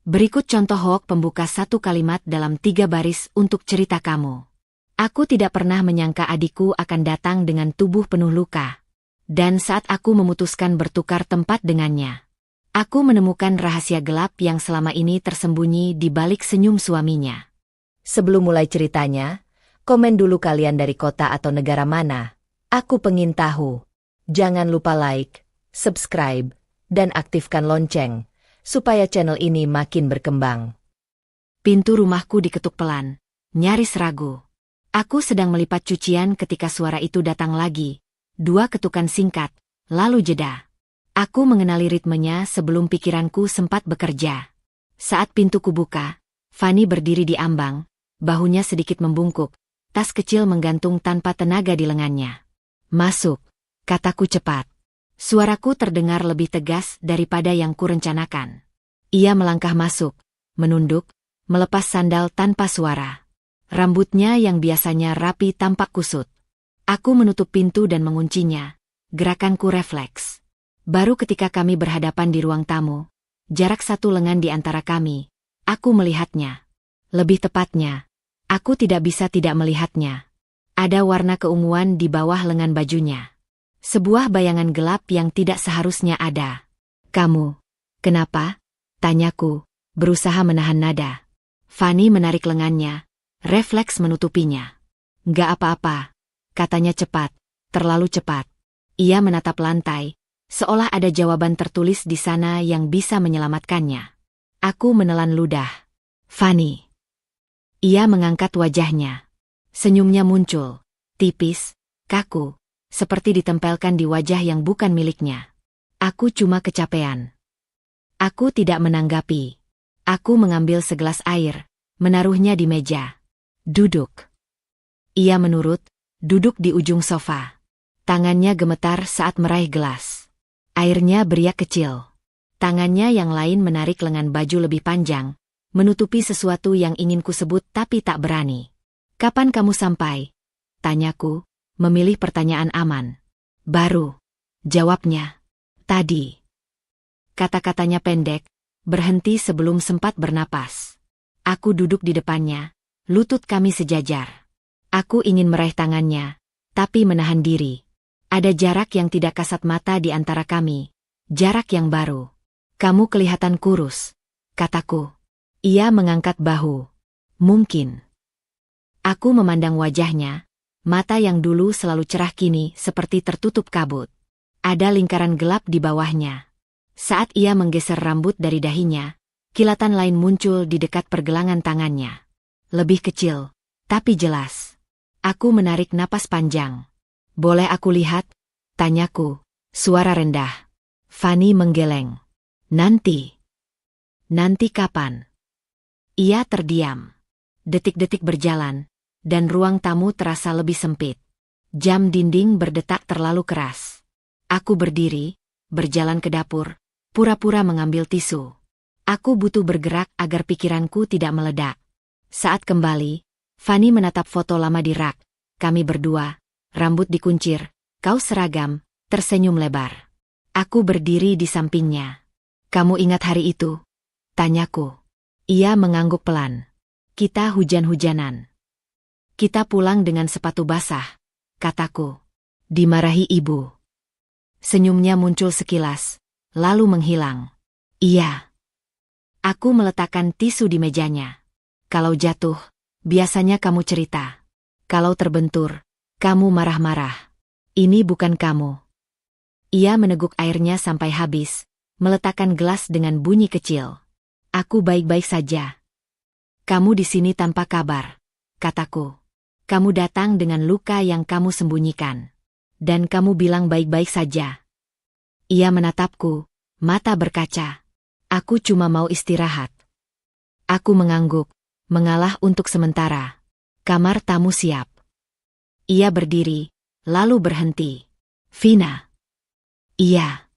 Berikut contoh hoax pembuka satu kalimat dalam 3 baris untuk cerita kamu. Aku tidak pernah menyangka adikku akan datang dengan tubuh penuh luka. Dan saat aku memutuskan bertukar tempat dengannya, aku menemukan rahasia gelap yang selama ini tersembunyi di balik senyum suaminya. Sebelum mulai ceritanya, komen dulu kalian dari kota atau negara mana. Aku pengen tahu. Jangan lupa like, subscribe, dan aktifkan lonceng, supaya channel ini makin berkembang. Pintu rumahku diketuk pelan, nyaris ragu. Aku sedang melipat cucian ketika suara itu datang lagi. 2 ketukan singkat, lalu jeda. Aku mengenali ritmenya sebelum pikiranku sempat bekerja. Saat pintu kubuka, Fanny berdiri di ambang, bahunya sedikit membungkuk, tas kecil menggantung tanpa tenaga di lengannya. Masuk, kataku cepat. Suaraku terdengar lebih tegas daripada yang kurencanakan. Ia melangkah masuk, menunduk, melepas sandal tanpa suara. Rambutnya yang biasanya rapi tampak kusut. Aku menutup pintu dan menguncinya. Gerakanku refleks. Baru ketika kami berhadapan di ruang tamu, jarak 1 lengan di antara kami, aku melihatnya. Lebih tepatnya, aku tidak bisa tidak melihatnya. Ada warna keunguan di bawah lengan bajunya. Sebuah bayangan gelap yang tidak seharusnya ada. Kamu, kenapa? Tanyaku, berusaha menahan nada. Fanny menarik lengannya, refleks menutupinya. Nggak apa-apa, katanya cepat, terlalu cepat. Ia menatap lantai, seolah ada jawaban tertulis di sana yang bisa menyelamatkannya. Aku menelan ludah. Fanny. Ia mengangkat wajahnya. Senyumnya muncul, tipis, kaku, seperti ditempelkan di wajah yang bukan miliknya. Aku cuma kecapean. Aku tidak menanggapi. Aku mengambil segelas air, menaruhnya di meja. Duduk. Ia menurut, duduk di ujung sofa. Tangannya gemetar saat meraih gelas. Airnya beriak kecil. Tangannya yang lain menarik lengan baju lebih panjang, menutupi sesuatu yang ingin kusebut tapi tak berani. Kapan kamu sampai? Tanyaku, memilih pertanyaan aman. Baru. Jawabnya. Tadi. Kata-katanya pendek, berhenti sebelum sempat bernapas. Aku duduk di depannya, lutut kami sejajar. Aku ingin meraih tangannya, tapi menahan diri. Ada jarak yang tidak kasat mata di antara kami, jarak yang baru. Kamu kelihatan kurus, kataku. Ia mengangkat bahu. Mungkin. Aku memandang wajahnya, mata yang dulu selalu cerah kini seperti tertutup kabut. Ada lingkaran gelap di bawahnya. Saat ia menggeser rambut dari dahinya, kilatan lain muncul di dekat pergelangan tangannya. Lebih kecil, tapi jelas. Aku menarik napas panjang. Boleh aku lihat? Tanyaku, suara rendah. Fanny menggeleng. Nanti. Nanti kapan? Ia terdiam. Detik-detik berjalan, dan ruang tamu terasa lebih sempit. Jam dinding berdetak terlalu keras. Aku berdiri, berjalan ke dapur, pura-pura mengambil tisu. Aku butuh bergerak agar pikiranku tidak meledak. Saat kembali, Fanny menatap foto lama di rak. Kami berdua, rambut dikuncir, kaos seragam, tersenyum lebar. Aku berdiri di sampingnya. Kamu ingat hari itu? Tanyaku. Ia mengangguk pelan. Kita hujan-hujanan. Kita pulang dengan sepatu basah, kataku. Dimarahi ibu. Senyumnya muncul sekilas, lalu menghilang. Iya. Aku meletakkan tisu di mejanya. Kalau jatuh, biasanya kamu cerita. Kalau terbentur, kamu marah-marah. Ini bukan kamu. Ia meneguk airnya sampai habis, meletakkan gelas dengan bunyi kecil. Aku baik-baik saja. Kamu di sini tanpa kabar, kataku. Kamu datang dengan luka yang kamu sembunyikan. Dan kamu bilang baik-baik saja. Ia menatapku, mata berkaca. Aku cuma mau istirahat. Aku mengangguk, mengalah untuk sementara. Kamar tamu siap. Ia berdiri, lalu berhenti. Vina. Iya.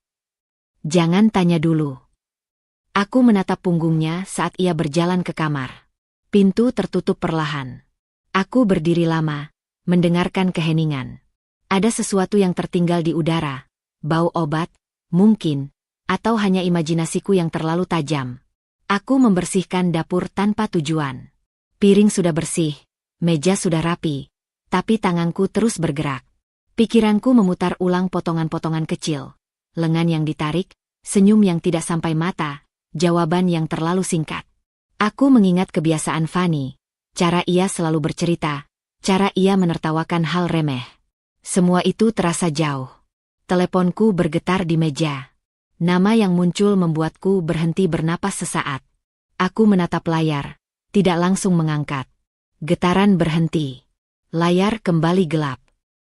Jangan tanya dulu. Aku menatap punggungnya saat ia berjalan ke kamar. Pintu tertutup perlahan. Aku berdiri lama, mendengarkan keheningan. Ada sesuatu yang tertinggal di udara. Bau obat, mungkin, atau hanya imajinasiku yang terlalu tajam. Aku membersihkan dapur tanpa tujuan. Piring sudah bersih, meja sudah rapi, tapi tanganku terus bergerak. Pikiranku memutar ulang potongan-potongan kecil. Lengan yang ditarik, senyum yang tidak sampai mata, jawaban yang terlalu singkat. Aku mengingat kebiasaan Fanny, cara ia selalu bercerita, cara ia menertawakan hal remeh. Semua itu terasa jauh. Teleponku bergetar di meja. Nama yang muncul membuatku berhenti bernapas sesaat. Aku menatap layar, tidak langsung mengangkat. Getaran berhenti. Layar kembali gelap.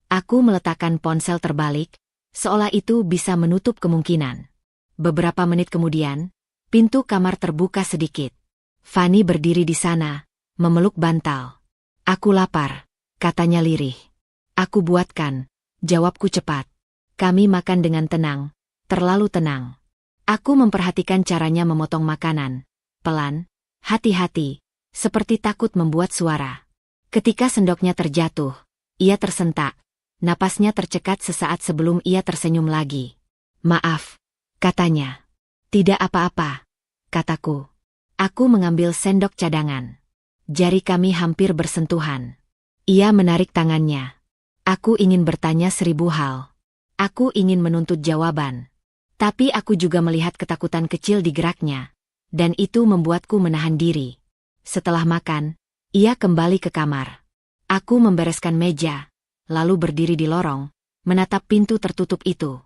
Aku meletakkan ponsel terbalik, seolah itu bisa menutup kemungkinan. Beberapa menit kemudian, pintu kamar terbuka sedikit. Fanny berdiri di sana, memeluk bantal. Aku lapar, katanya lirih. Aku buatkan, jawabku cepat. Kami makan dengan tenang, terlalu tenang. Aku memperhatikan caranya memotong makanan. Pelan, hati-hati, seperti takut membuat suara. Ketika sendoknya terjatuh, ia tersentak. Napasnya tercekat sesaat sebelum ia tersenyum lagi. Maaf, katanya. Tidak apa-apa, kataku. Aku mengambil sendok cadangan. Jari kami hampir bersentuhan. Ia menarik tangannya. Aku ingin bertanya 1000 hal. Aku ingin menuntut jawaban. Tapi aku juga melihat ketakutan kecil di geraknya. Dan itu membuatku menahan diri. Setelah makan, ia kembali ke kamar. Aku membereskan meja, lalu berdiri di lorong, menatap pintu tertutup itu.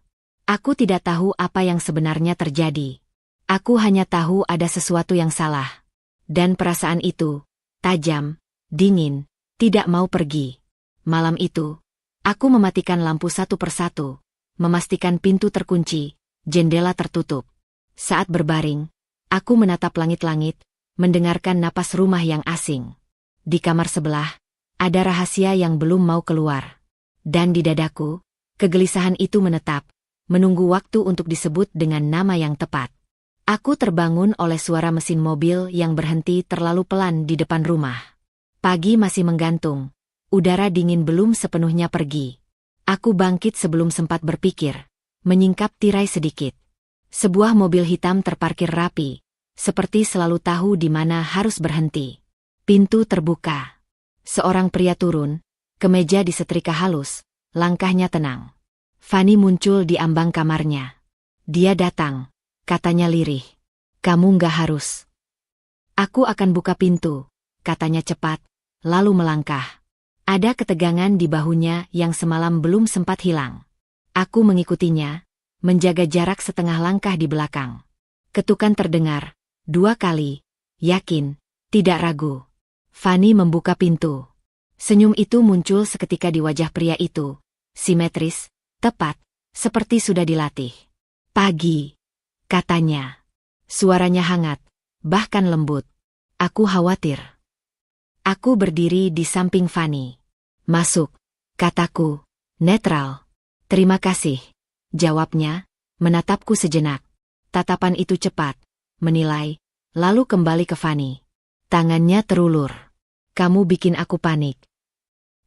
Aku tidak tahu apa yang sebenarnya terjadi. Aku hanya tahu ada sesuatu yang salah. Dan perasaan itu, tajam, dingin, tidak mau pergi. Malam itu, aku mematikan lampu satu persatu, memastikan pintu terkunci, jendela tertutup. Saat berbaring, aku menatap langit-langit, mendengarkan napas rumah yang asing. Di kamar sebelah, ada rahasia yang belum mau keluar. Dan di dadaku, kegelisahan itu menetap, menunggu waktu untuk disebut dengan nama yang tepat. Aku terbangun oleh suara mesin mobil yang berhenti terlalu pelan di depan rumah. Pagi masih menggantung, udara dingin belum sepenuhnya pergi. Aku bangkit sebelum sempat berpikir, menyingkap tirai sedikit. Sebuah mobil hitam terparkir rapi, seperti selalu tahu di mana harus berhenti. Pintu terbuka. Seorang pria turun, kemeja disetrika halus, langkahnya tenang. Fanny muncul di ambang kamarnya. Dia datang, katanya lirih. Kamu nggak harus. Aku akan buka pintu, katanya cepat, lalu melangkah. Ada ketegangan di bahunya yang semalam belum sempat hilang. Aku mengikutinya, menjaga jarak setengah langkah di belakang. Ketukan terdengar, 2 kali, yakin, tidak ragu. Fanny membuka pintu. Senyum itu muncul seketika di wajah pria itu, simetris, tepat, seperti sudah dilatih. Pagi, katanya. Suaranya hangat, bahkan lembut. Aku khawatir. Aku berdiri di samping Fanny. Masuk, kataku, netral. Terima kasih, jawabnya, menatapku sejenak. Tatapan itu cepat, menilai, lalu kembali ke Fanny. Tangannya terulur. Kamu bikin aku panik.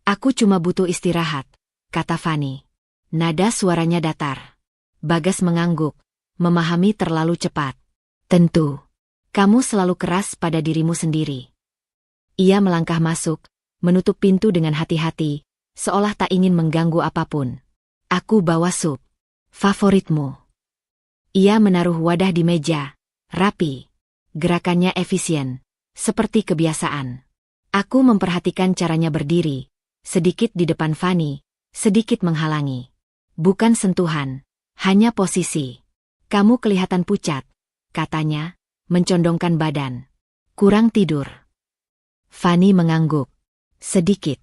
Aku cuma butuh istirahat, kata Fanny. Nada suaranya datar. Bagas mengangguk, memahami terlalu cepat. Tentu. Kamu selalu keras pada dirimu sendiri. Ia melangkah masuk, menutup pintu dengan hati-hati, seolah tak ingin mengganggu apapun. Aku bawa sup. Favoritmu. Ia menaruh wadah di meja, rapi. Gerakannya efisien, seperti kebiasaan. Aku memperhatikan caranya berdiri, sedikit di depan Fanny, sedikit menghalangi. Bukan sentuhan, hanya posisi. Kamu kelihatan pucat, katanya, mencondongkan badan. Kurang tidur. Fanny mengangguk. Sedikit.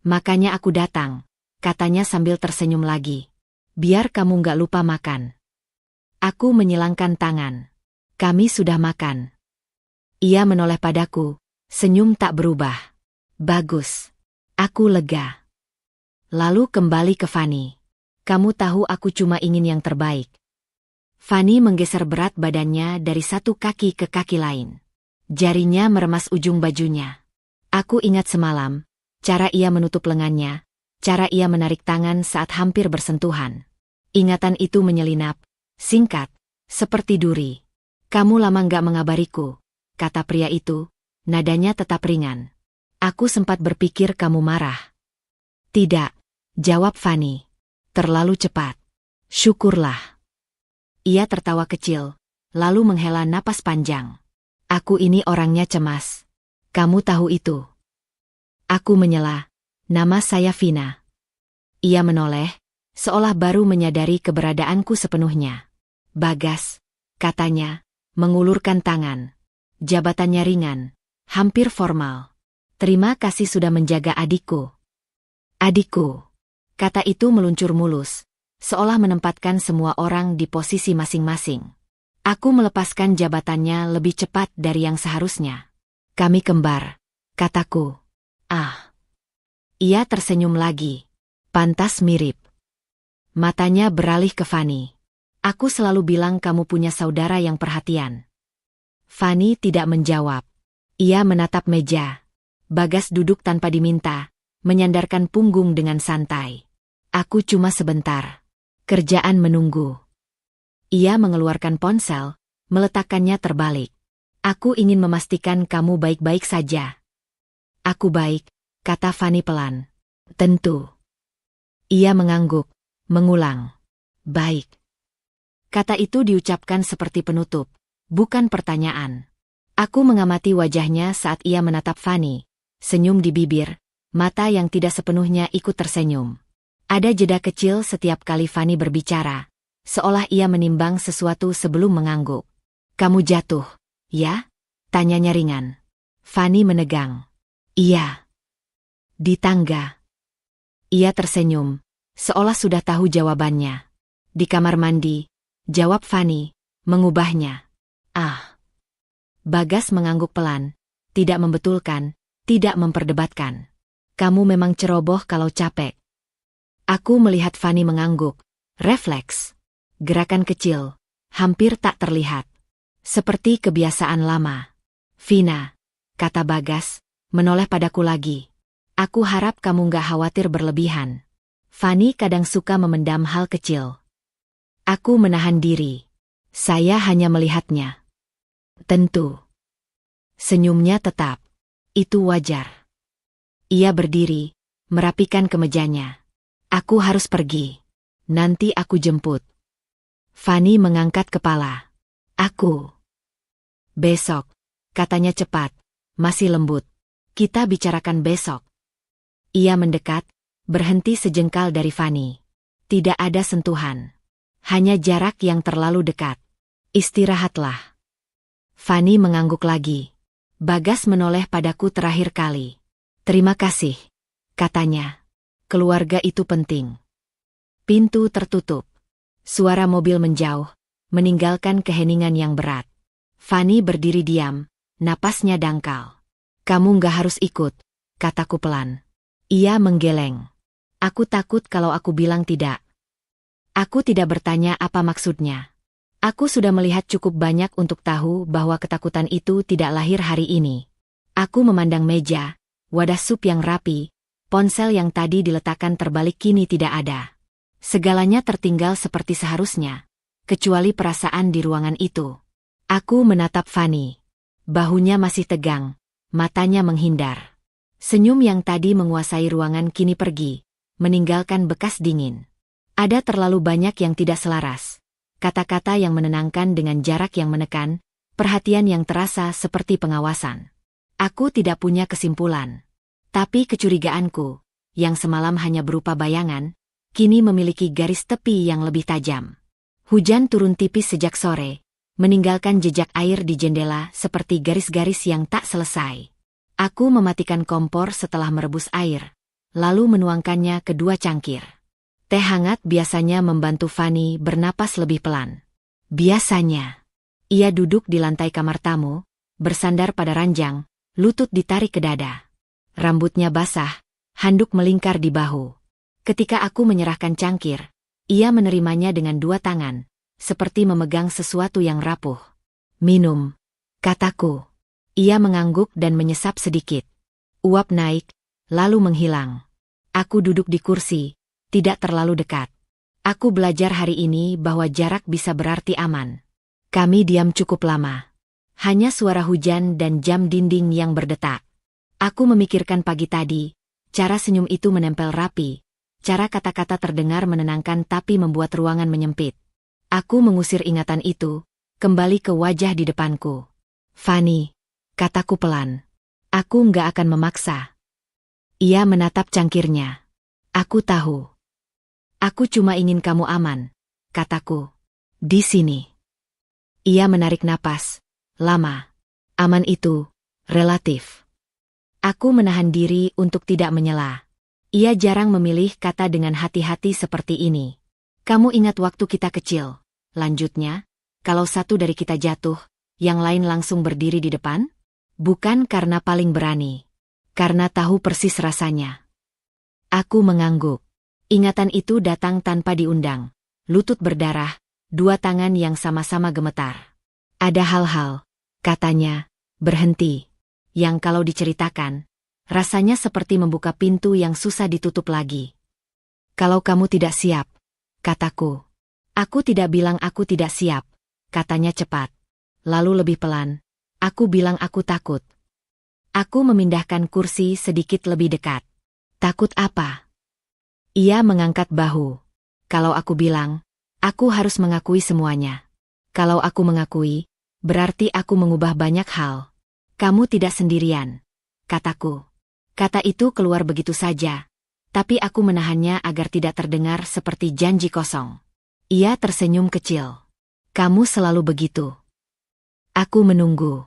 Makanya aku datang, katanya sambil tersenyum lagi. Biar kamu nggak lupa makan. Aku menyilangkan tangan. Kami sudah makan. Ia menoleh padaku, senyum tak berubah. Bagus. Aku lega. Lalu kembali ke Fanny. Kamu tahu aku cuma ingin yang terbaik. Fanny menggeser berat badannya dari satu kaki ke kaki lain. Jarinya meremas ujung bajunya. Aku ingat semalam, cara ia menutup lengannya, cara ia menarik tangan saat hampir bersentuhan. Ingatan itu menyelinap, singkat, seperti duri. Kamu lama nggak mengabariku, kata pria itu, nadanya tetap ringan. Aku sempat berpikir kamu marah. Tidak, jawab Fanny. Terlalu cepat. Syukurlah. Ia tertawa kecil, lalu menghela napas panjang. Aku ini orangnya cemas. Kamu tahu itu. Aku menyela. Nama saya Vina. Ia menoleh, seolah baru menyadari keberadaanku sepenuhnya. Bagas, katanya, mengulurkan tangan. Jabatannya ringan, hampir formal. Terima kasih sudah menjaga adikku. Adikku. Kata itu meluncur mulus, seolah menempatkan semua orang di posisi masing-masing. Aku melepaskan jabatannya lebih cepat dari yang seharusnya. Kami kembar, kataku. Ah. Ia tersenyum lagi. Pantas mirip. Matanya beralih ke Fanny. Aku selalu bilang kamu punya saudara yang perhatian. Fanny tidak menjawab. Ia menatap meja. Bagas duduk tanpa diminta, menyandarkan punggung dengan santai. Aku cuma sebentar. Kerjaan menunggu. Ia mengeluarkan ponsel, meletakkannya terbalik. Aku ingin memastikan kamu baik-baik saja. Aku baik, kata Fanny pelan. Tentu. Ia mengangguk, mengulang. Baik. Kata itu diucapkan seperti penutup, bukan pertanyaan. Aku mengamati wajahnya saat ia menatap Fanny, senyum di bibir, mata yang tidak sepenuhnya ikut tersenyum. Ada jeda kecil setiap kali Fanny berbicara, seolah ia menimbang sesuatu sebelum mengangguk. Kamu jatuh, ya? Tanyanya ringan. Fanny menegang. Iya. Di tangga. Ia tersenyum, seolah sudah tahu jawabannya. Di kamar mandi, jawab Fanny, mengubahnya. Ah. Bagas mengangguk pelan, tidak membetulkan, tidak memperdebatkan. Kamu memang ceroboh kalau capek. Aku melihat Fanny mengangguk, refleks. Gerakan kecil, hampir tak terlihat. Seperti kebiasaan lama. Vina, kata Bagas, menoleh padaku lagi. Aku harap kamu gak khawatir berlebihan. Fanny kadang suka memendam hal kecil. Aku menahan diri. Saya hanya melihatnya. Tentu. Senyumnya tetap. Itu wajar. Ia berdiri, merapikan kemejanya. Aku harus pergi. Nanti aku jemput. Fanny mengangkat kepala. Aku. Besok, katanya cepat, masih lembut. Kita bicarakan besok. Ia mendekat, berhenti sejengkal dari Fanny. Tidak ada sentuhan. Hanya jarak yang terlalu dekat. Istirahatlah. Fanny mengangguk lagi. Bagas menoleh padaku terakhir kali. Terima kasih, katanya. Keluarga itu penting. Pintu tertutup. Suara mobil menjauh, meninggalkan keheningan yang berat. Fanny berdiri diam, napasnya dangkal. Kamu gak harus ikut, kataku pelan. Ia menggeleng. Aku takut kalau aku bilang tidak. Aku tidak bertanya apa maksudnya. Aku sudah melihat cukup banyak untuk tahu bahwa ketakutan itu tidak lahir hari ini. Aku memandang meja, wadah sup yang rapi, ponsel yang tadi diletakkan terbalik kini tidak ada. Segalanya tertinggal seperti seharusnya, kecuali perasaan di ruangan itu. Aku menatap Fanny. Bahunya masih tegang, matanya menghindar. Senyum yang tadi menguasai ruangan kini pergi, meninggalkan bekas dingin. Ada terlalu banyak yang tidak selaras. Kata-kata yang menenangkan dengan jarak yang menekan, perhatian yang terasa seperti pengawasan. Aku tidak punya kesimpulan. Tapi kecurigaanku, yang semalam hanya berupa bayangan, kini memiliki garis tepi yang lebih tajam. Hujan turun tipis sejak sore, meninggalkan jejak air di jendela seperti garis-garis yang tak selesai. Aku mematikan kompor setelah merebus air, lalu menuangkannya ke 2 cangkir. Teh hangat biasanya membantu Fanny bernapas lebih pelan. Biasanya. Ia duduk di lantai kamar tamu, bersandar pada ranjang, lutut ditarik ke dada. Rambutnya basah, handuk melingkar di bahu. Ketika aku menyerahkan cangkir, ia menerimanya dengan 2 tangan, seperti memegang sesuatu yang rapuh. Minum, kataku. Ia mengangguk dan menyesap sedikit. Uap naik, lalu menghilang. Aku duduk di kursi, tidak terlalu dekat. Aku belajar hari ini bahwa jarak bisa berarti aman. Kami diam cukup lama. Hanya suara hujan dan jam dinding yang berdetak. Aku memikirkan pagi tadi, cara senyum itu menempel rapi, cara kata-kata terdengar menenangkan tapi membuat ruangan menyempit. Aku mengusir ingatan itu, kembali ke wajah di depanku. Fanny, kataku pelan. Aku nggak akan memaksa. Ia menatap cangkirnya. Aku tahu. Aku cuma ingin kamu aman, kataku. Di sini. Ia menarik napas. Lama. Aman itu, relatif. Aku menahan diri untuk tidak menyela. Ia jarang memilih kata dengan hati-hati seperti ini. Kamu ingat waktu kita kecil? Lanjutnya, kalau satu dari kita jatuh, yang lain langsung berdiri di depan? Bukan karena paling berani. Karena tahu persis rasanya. Aku mengangguk. Ingatan itu datang tanpa diundang. Lutut berdarah, dua tangan yang sama-sama gemetar. Ada hal-hal, katanya, berhenti, yang kalau diceritakan, rasanya seperti membuka pintu yang susah ditutup lagi. Kalau kamu tidak siap, kataku. Aku tidak bilang aku tidak siap, katanya cepat. Lalu lebih pelan, aku bilang aku takut. Aku memindahkan kursi sedikit lebih dekat. Takut apa? Ia mengangkat bahu. Kalau aku bilang, aku harus mengakui semuanya. Kalau aku mengakui, berarti aku mengubah banyak hal. Kamu tidak sendirian, kataku. Kata itu keluar begitu saja, tapi aku menahannya agar tidak terdengar seperti janji kosong. Ia tersenyum kecil. Kamu selalu begitu. Aku menunggu.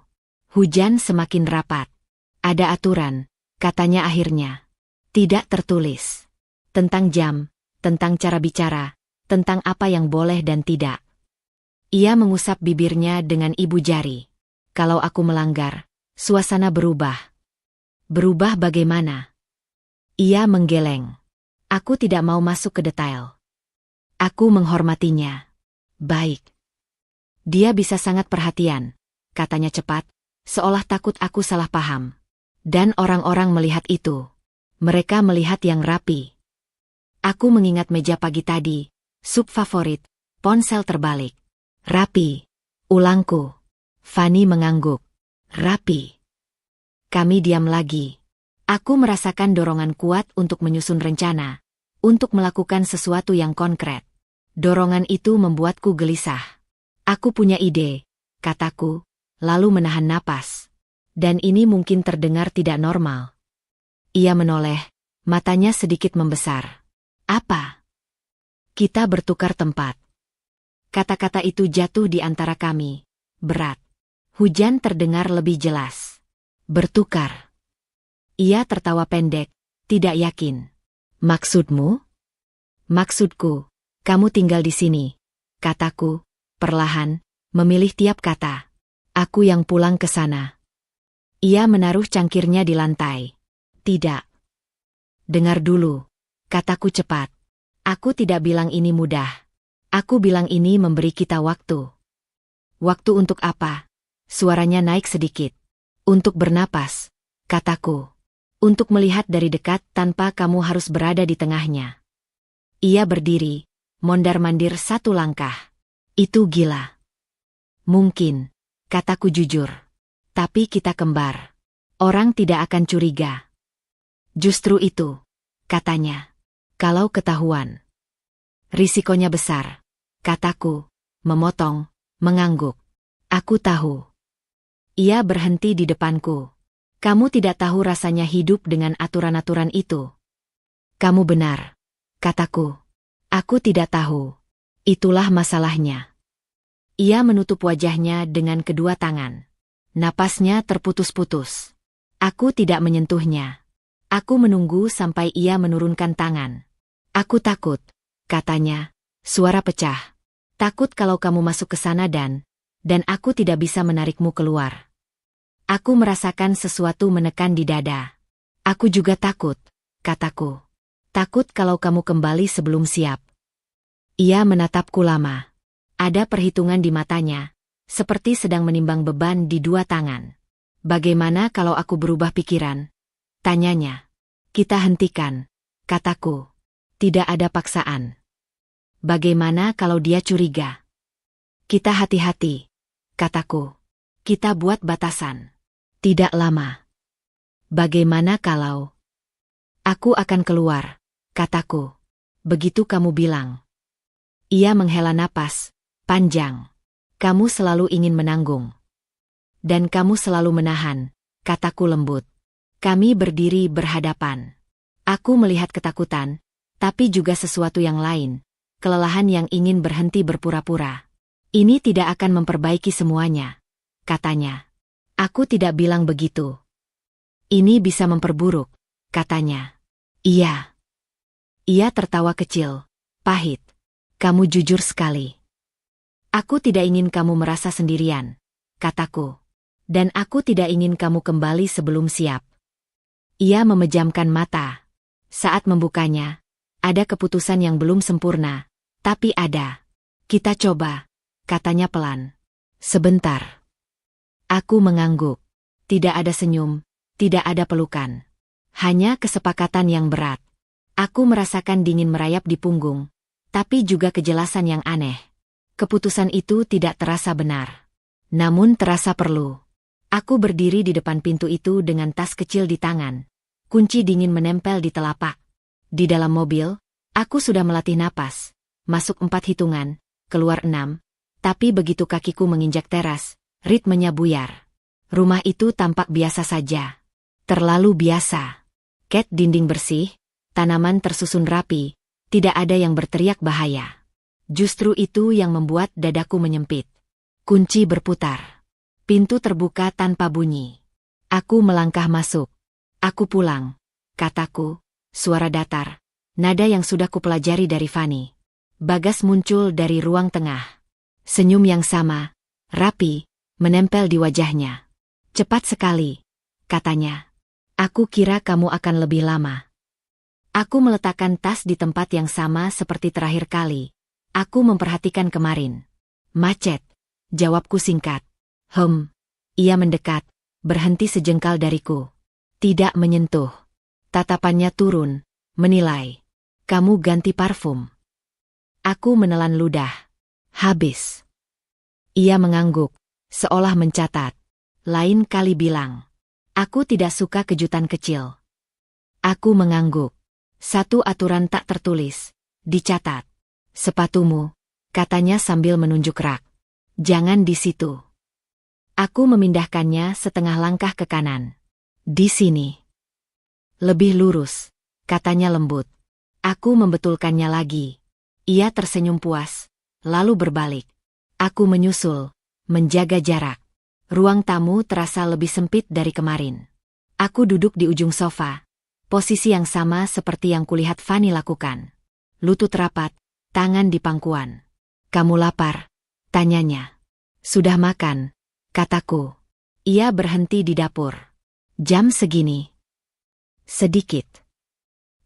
Hujan semakin rapat. Ada aturan, katanya akhirnya. Tidak tertulis. Tentang jam, tentang cara bicara, tentang apa yang boleh dan tidak. Ia mengusap bibirnya dengan ibu jari. Kalau aku melanggar, suasana berubah. Berubah bagaimana? Ia menggeleng. Aku tidak mau masuk ke detail. Aku menghormatinya. Baik. Dia bisa sangat perhatian, katanya cepat, seolah takut aku salah paham. Dan orang-orang melihat itu. Mereka melihat yang rapi. Aku mengingat meja pagi tadi, sup favorit, ponsel terbalik. Rapi. Ulangku. Fanny mengangguk. Rapi. Kami diam lagi. Aku merasakan dorongan kuat untuk menyusun rencana, untuk melakukan sesuatu yang konkret. Dorongan itu membuatku gelisah. Aku punya ide, kataku, lalu menahan napas. Dan ini mungkin terdengar tidak normal. Ia menoleh, matanya sedikit membesar. Apa? Kita bertukar tempat. Kata-kata itu jatuh di antara kami. Berat. Hujan terdengar lebih jelas. Bertukar. Ia tertawa pendek, tidak yakin. Maksudmu? Maksudku, kamu tinggal di sini, kataku, perlahan, memilih tiap kata. Aku yang pulang ke sana. Ia menaruh cangkirnya di lantai. Tidak. Dengar dulu, kataku cepat. Aku tidak bilang ini mudah. Aku bilang ini memberi kita waktu. Waktu untuk apa? Suaranya naik sedikit. Untuk bernapas, kataku. Untuk melihat dari dekat tanpa kamu harus berada di tengahnya. Ia berdiri, mondar-mandir satu langkah. Itu gila. Mungkin, kataku jujur. Tapi kita kembar. Orang tidak akan curiga. Justru itu, katanya. Kalau ketahuan. Risikonya besar, kataku, memotong, mengangguk. Aku tahu. Ia berhenti di depanku. Kamu tidak tahu rasanya hidup dengan aturan-aturan itu. Kamu benar, kataku. Aku tidak tahu. Itulah masalahnya. Ia menutup wajahnya dengan kedua tangan. Napasnya terputus-putus. Aku tidak menyentuhnya. Aku menunggu sampai ia menurunkan tangan. Aku takut. Katanya, suara pecah. Takut kalau kamu masuk ke sana dan aku tidak bisa menarikmu keluar. Aku merasakan sesuatu menekan di dada. Aku juga takut, kataku. Takut kalau kamu kembali sebelum siap. Ia menatapku lama. Ada perhitungan di matanya, seperti sedang menimbang beban di dua tangan. Bagaimana kalau aku berubah pikiran? Tanyanya. Kita hentikan, kataku. Tidak ada paksaan. Bagaimana kalau dia curiga? Kita hati-hati, kataku. Kita buat batasan. Tidak lama. Bagaimana kalau... Aku akan keluar, kataku. Begitu kamu bilang. Ia menghela napas panjang. Kamu selalu ingin menanggung. Dan kamu selalu menahan, kataku lembut. Kami berdiri berhadapan. Aku melihat ketakutan, tapi juga sesuatu yang lain. Kelelahan yang ingin berhenti berpura-pura. Ini tidak akan memperbaiki semuanya, katanya. Aku tidak bilang begitu. Ini bisa memperburuk, katanya. Iya. Ia tertawa kecil, pahit. Kamu jujur sekali. Aku tidak ingin kamu merasa sendirian, kataku. Dan aku tidak ingin kamu kembali sebelum siap. Ia memejamkan mata. Saat membukanya, ada keputusan yang belum sempurna, tapi ada. Kita coba, katanya pelan. Sebentar. Aku mengangguk. Tidak ada senyum, tidak ada pelukan. Hanya kesepakatan yang berat. Aku merasakan dingin merayap di punggung, tapi juga kejelasan yang aneh. Keputusan itu tidak terasa benar. Namun terasa perlu. Aku berdiri di depan pintu itu dengan tas kecil di tangan. Kunci dingin menempel di telapak. Di dalam mobil, aku sudah melatih napas. Masuk 4 hitungan, keluar 6. Tapi begitu kakiku menginjak teras, ritmenya buyar. Rumah itu tampak biasa saja. Terlalu biasa. Cat dinding bersih, tanaman tersusun rapi, tidak ada yang berteriak bahaya. Justru itu yang membuat dadaku menyempit. Kunci berputar. Pintu terbuka tanpa bunyi. Aku melangkah masuk. Aku pulang, kataku, suara datar, nada yang sudah kupelajari dari Fanny. Bagas muncul dari ruang tengah. Senyum yang sama, rapi, menempel di wajahnya. Cepat sekali, katanya. Aku kira kamu akan lebih lama. Aku meletakkan tas di tempat yang sama seperti terakhir kali. Aku memperhatikan kemarin. Macet, jawabku singkat. Ia mendekat, berhenti sejengkal dariku. Tidak menyentuh. Tatapannya turun, menilai. Kamu ganti parfum. Aku menelan ludah. Habis. Ia mengangguk, seolah mencatat. Lain kali bilang. Aku tidak suka kejutan kecil. Aku mengangguk. Satu aturan tak tertulis. Dicatat. Sepatumu, katanya sambil menunjuk rak. Jangan di situ. Aku memindahkannya setengah langkah ke kanan. Di sini. Lebih lurus, katanya lembut. Aku membetulkannya lagi. Ia tersenyum puas, lalu berbalik. Aku menyusul, menjaga jarak. Ruang tamu terasa lebih sempit dari kemarin. Aku duduk di ujung sofa, posisi yang sama seperti yang kulihat Fanny lakukan. Lutut rapat, tangan di pangkuan. Kamu lapar? Tanyanya. Sudah makan, kataku. Ia berhenti di dapur. Jam segini. Sedikit.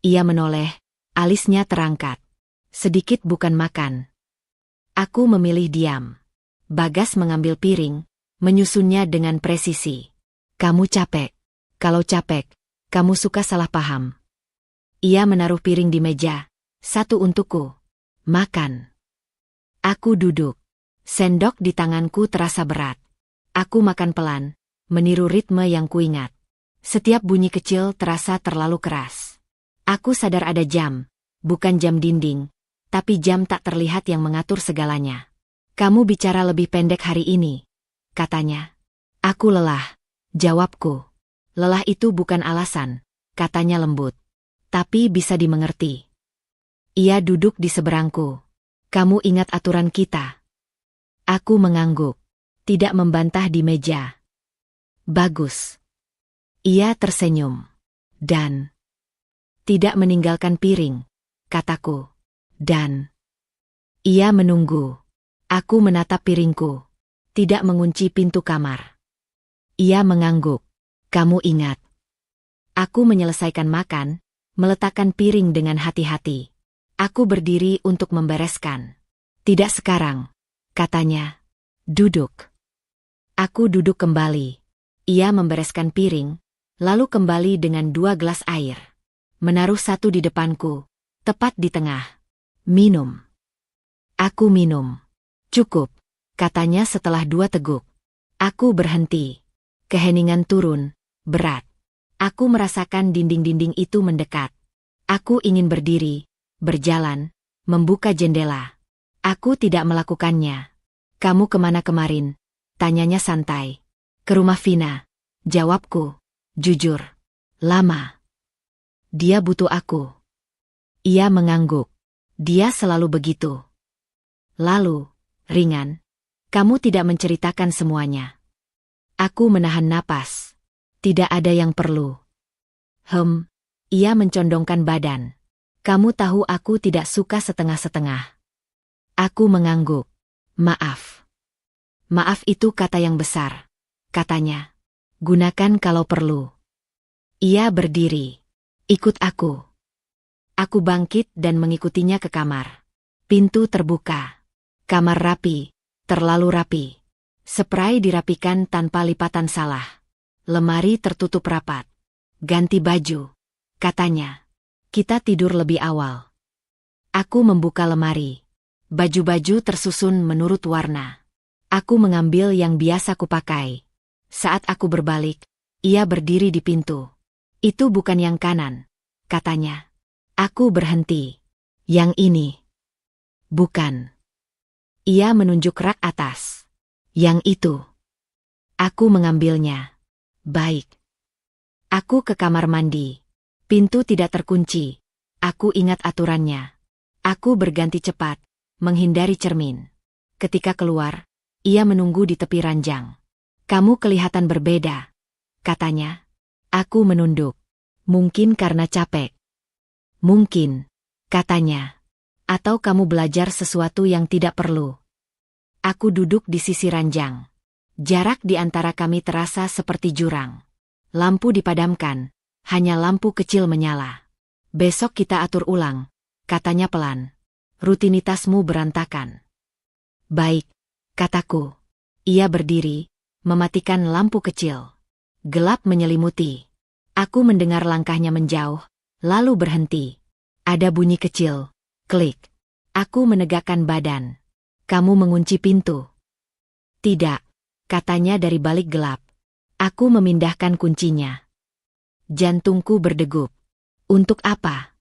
Ia menoleh, alisnya terangkat. Sedikit bukan makan. Aku memilih diam. Bagas mengambil piring, menyusunnya dengan presisi. Kamu capek. Kalau capek, kamu suka salah paham. Ia menaruh piring di meja. Satu untukku. Makan. Aku duduk. Sendok di tanganku terasa berat. Aku makan pelan, meniru ritme yang kuingat. Setiap bunyi kecil terasa terlalu keras. Aku sadar ada jam, bukan jam dinding, tapi jam tak terlihat yang mengatur segalanya. Kamu bicara lebih pendek hari ini, katanya. Aku lelah, jawabku. Lelah itu bukan alasan, katanya lembut. Tapi bisa dimengerti. Ia duduk di seberangku. Kamu ingat aturan kita? Aku mengangguk. Tidak membantah di meja. Bagus. Ia tersenyum. Dan tidak meninggalkan piring, kataku. Dan ia menunggu. Aku menatap piringku. Tidak mengunci pintu kamar. Ia mengangguk. Kamu ingat. Aku menyelesaikan makan, meletakkan piring dengan hati-hati. Aku berdiri untuk membereskan. Tidak sekarang, katanya. Duduk. Aku duduk kembali. Ia membereskan piring, lalu kembali dengan 2 gelas air. Menaruh satu di depanku, tepat di tengah. Minum. Aku minum. Cukup, katanya setelah 2 teguk. Aku berhenti. Keheningan turun, berat. Aku merasakan dinding-dinding itu mendekat. Aku ingin berdiri, berjalan, membuka jendela. Aku tidak melakukannya. Kamu kemana kemarin? Tanyanya santai. Ke rumah Vina. Jawabku. Jujur. Lama. Dia butuh aku. Ia mengangguk. Dia selalu begitu. Lalu, ringan. Kamu tidak menceritakan semuanya. Aku menahan napas. Tidak ada yang perlu. Ia mencondongkan badan. Kamu tahu aku tidak suka setengah-setengah. Aku mengangguk. Maaf. Maaf itu kata yang besar. Katanya. Gunakan kalau perlu. Ia berdiri. Ikut aku. Aku bangkit dan mengikutinya ke kamar. Pintu terbuka. Kamar rapi. Terlalu rapi. Spray dirapikan tanpa lipatan salah. Lemari tertutup rapat. Ganti baju. Katanya. Kita tidur lebih awal. Aku membuka lemari. Baju-baju tersusun menurut warna. Aku mengambil yang biasa kupakai. Saat aku berbalik, ia berdiri di pintu. Itu bukan yang kanan, katanya. Aku berhenti. Yang ini. Bukan. Ia menunjuk rak atas. Yang itu. Aku mengambilnya. Baik. Aku ke kamar mandi. Pintu tidak terkunci. Aku ingat aturannya. Aku berganti cepat, menghindari cermin. Ketika keluar, ia menunggu di tepi ranjang. Kamu kelihatan berbeda, katanya. Aku menunduk. Mungkin karena capek. Mungkin, katanya. Atau kamu belajar sesuatu yang tidak perlu. Aku duduk di sisi ranjang. Jarak di antara kami terasa seperti jurang. Lampu dipadamkan, hanya lampu kecil menyala. Besok kita atur ulang, katanya pelan. Rutinitasmu berantakan. Baik, kataku. Ia berdiri, mematikan lampu kecil. Gelap menyelimuti. Aku mendengar langkahnya menjauh, lalu berhenti. Ada bunyi kecil. Klik. Aku menegakkan badan. Kamu mengunci pintu. Tidak, katanya dari balik gelap. Aku memindahkan kuncinya. Jantungku berdegup. Untuk apa?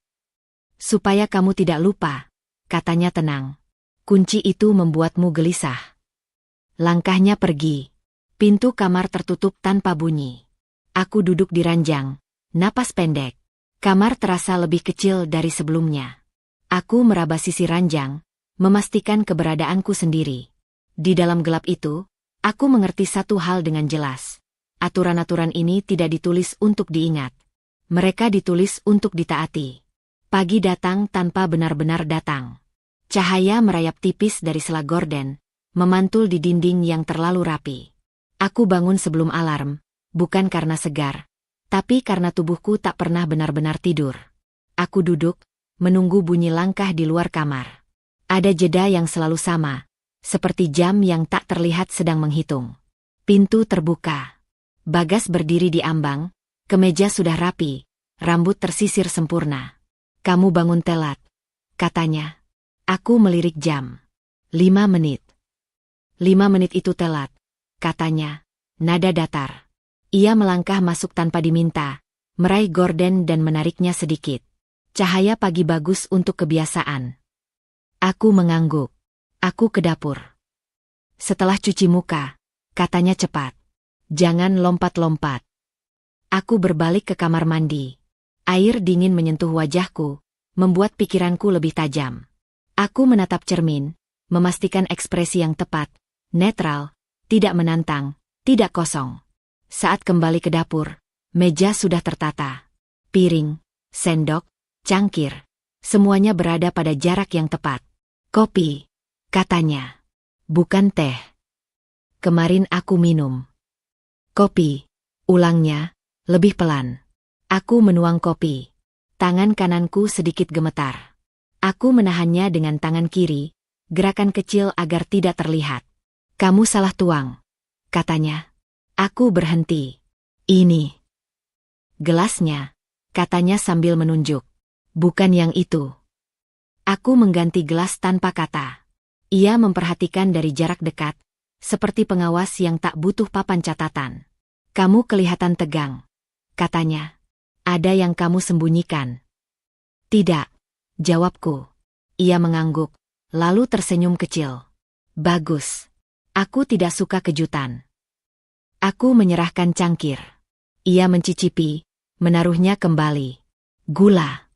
Supaya kamu tidak lupa, katanya tenang. Kunci itu membuatmu gelisah. Langkahnya pergi. Pintu kamar tertutup tanpa bunyi. Aku duduk di ranjang, napas pendek. Kamar terasa lebih kecil dari sebelumnya. Aku meraba sisi ranjang, memastikan keberadaanku sendiri. Di dalam gelap itu, aku mengerti satu hal dengan jelas. Aturan-aturan ini tidak ditulis untuk diingat. Mereka ditulis untuk ditaati. Pagi datang tanpa benar-benar datang. Cahaya merayap tipis dari sela gorden, memantul di dinding yang terlalu rapi. Aku bangun sebelum alarm, bukan karena segar, tapi karena tubuhku tak pernah benar-benar tidur. Aku duduk, menunggu bunyi langkah di luar kamar. Ada jeda yang selalu sama, seperti jam yang tak terlihat sedang menghitung. Pintu terbuka. Bagas berdiri di ambang, kemeja sudah rapi, rambut tersisir sempurna. Kamu bangun telat, katanya. Aku melirik jam. 5 menit. 5 menit itu telat, katanya, nada datar. Ia melangkah masuk tanpa diminta, meraih gorden dan menariknya sedikit. Cahaya pagi bagus untuk kebiasaan. Aku mengangguk. Aku ke dapur. Setelah cuci muka, katanya cepat. Jangan lompat-lompat. Aku berbalik ke kamar mandi. Air dingin menyentuh wajahku, membuat pikiranku lebih tajam. Aku menatap cermin, memastikan ekspresi yang tepat, netral, tidak menantang, tidak kosong. Saat kembali ke dapur, meja sudah tertata. Piring, sendok, cangkir, semuanya berada pada jarak yang tepat. Kopi, katanya. Bukan teh. Kemarin aku minum. Kopi, ulangnya, lebih pelan. Aku menuang kopi. Tangan kananku sedikit gemetar. Aku menahannya dengan tangan kiri, gerakan kecil agar tidak terlihat. Kamu salah tuang, katanya. Aku berhenti. Ini. Gelasnya, katanya sambil menunjuk. Bukan yang itu. Aku mengganti gelas tanpa kata. Ia memperhatikan dari jarak dekat, seperti pengawas yang tak butuh papan catatan. Kamu kelihatan tegang, katanya. Ada yang kamu sembunyikan? Tidak, jawabku. Ia mengangguk, lalu tersenyum kecil. Bagus. Aku tidak suka kejutan. Aku menyerahkan cangkir. Ia mencicipi, menaruhnya kembali. Gula.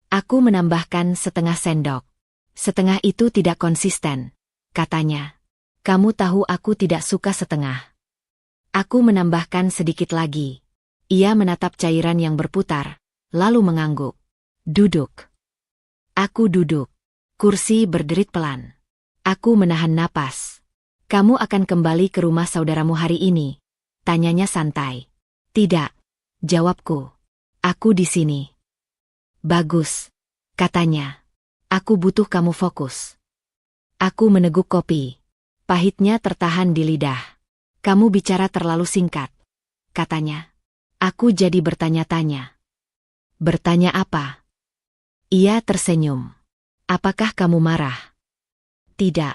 Aku menambahkan setengah sendok. Setengah itu tidak konsisten, katanya. Kamu tahu aku tidak suka setengah. Aku menambahkan sedikit lagi. Ia menatap cairan yang berputar, lalu mengangguk. Duduk. Aku duduk. Kursi berderit pelan. Aku menahan napas. Kamu akan kembali ke rumah saudaramu hari ini? Tanyanya santai. Tidak, jawabku. Aku di sini. Bagus, katanya. Aku butuh kamu fokus. Aku meneguk kopi. Pahitnya tertahan di lidah. Kamu bicara terlalu singkat, katanya. Aku jadi bertanya-tanya. Bertanya apa? Ia tersenyum. Apakah kamu marah? Tidak.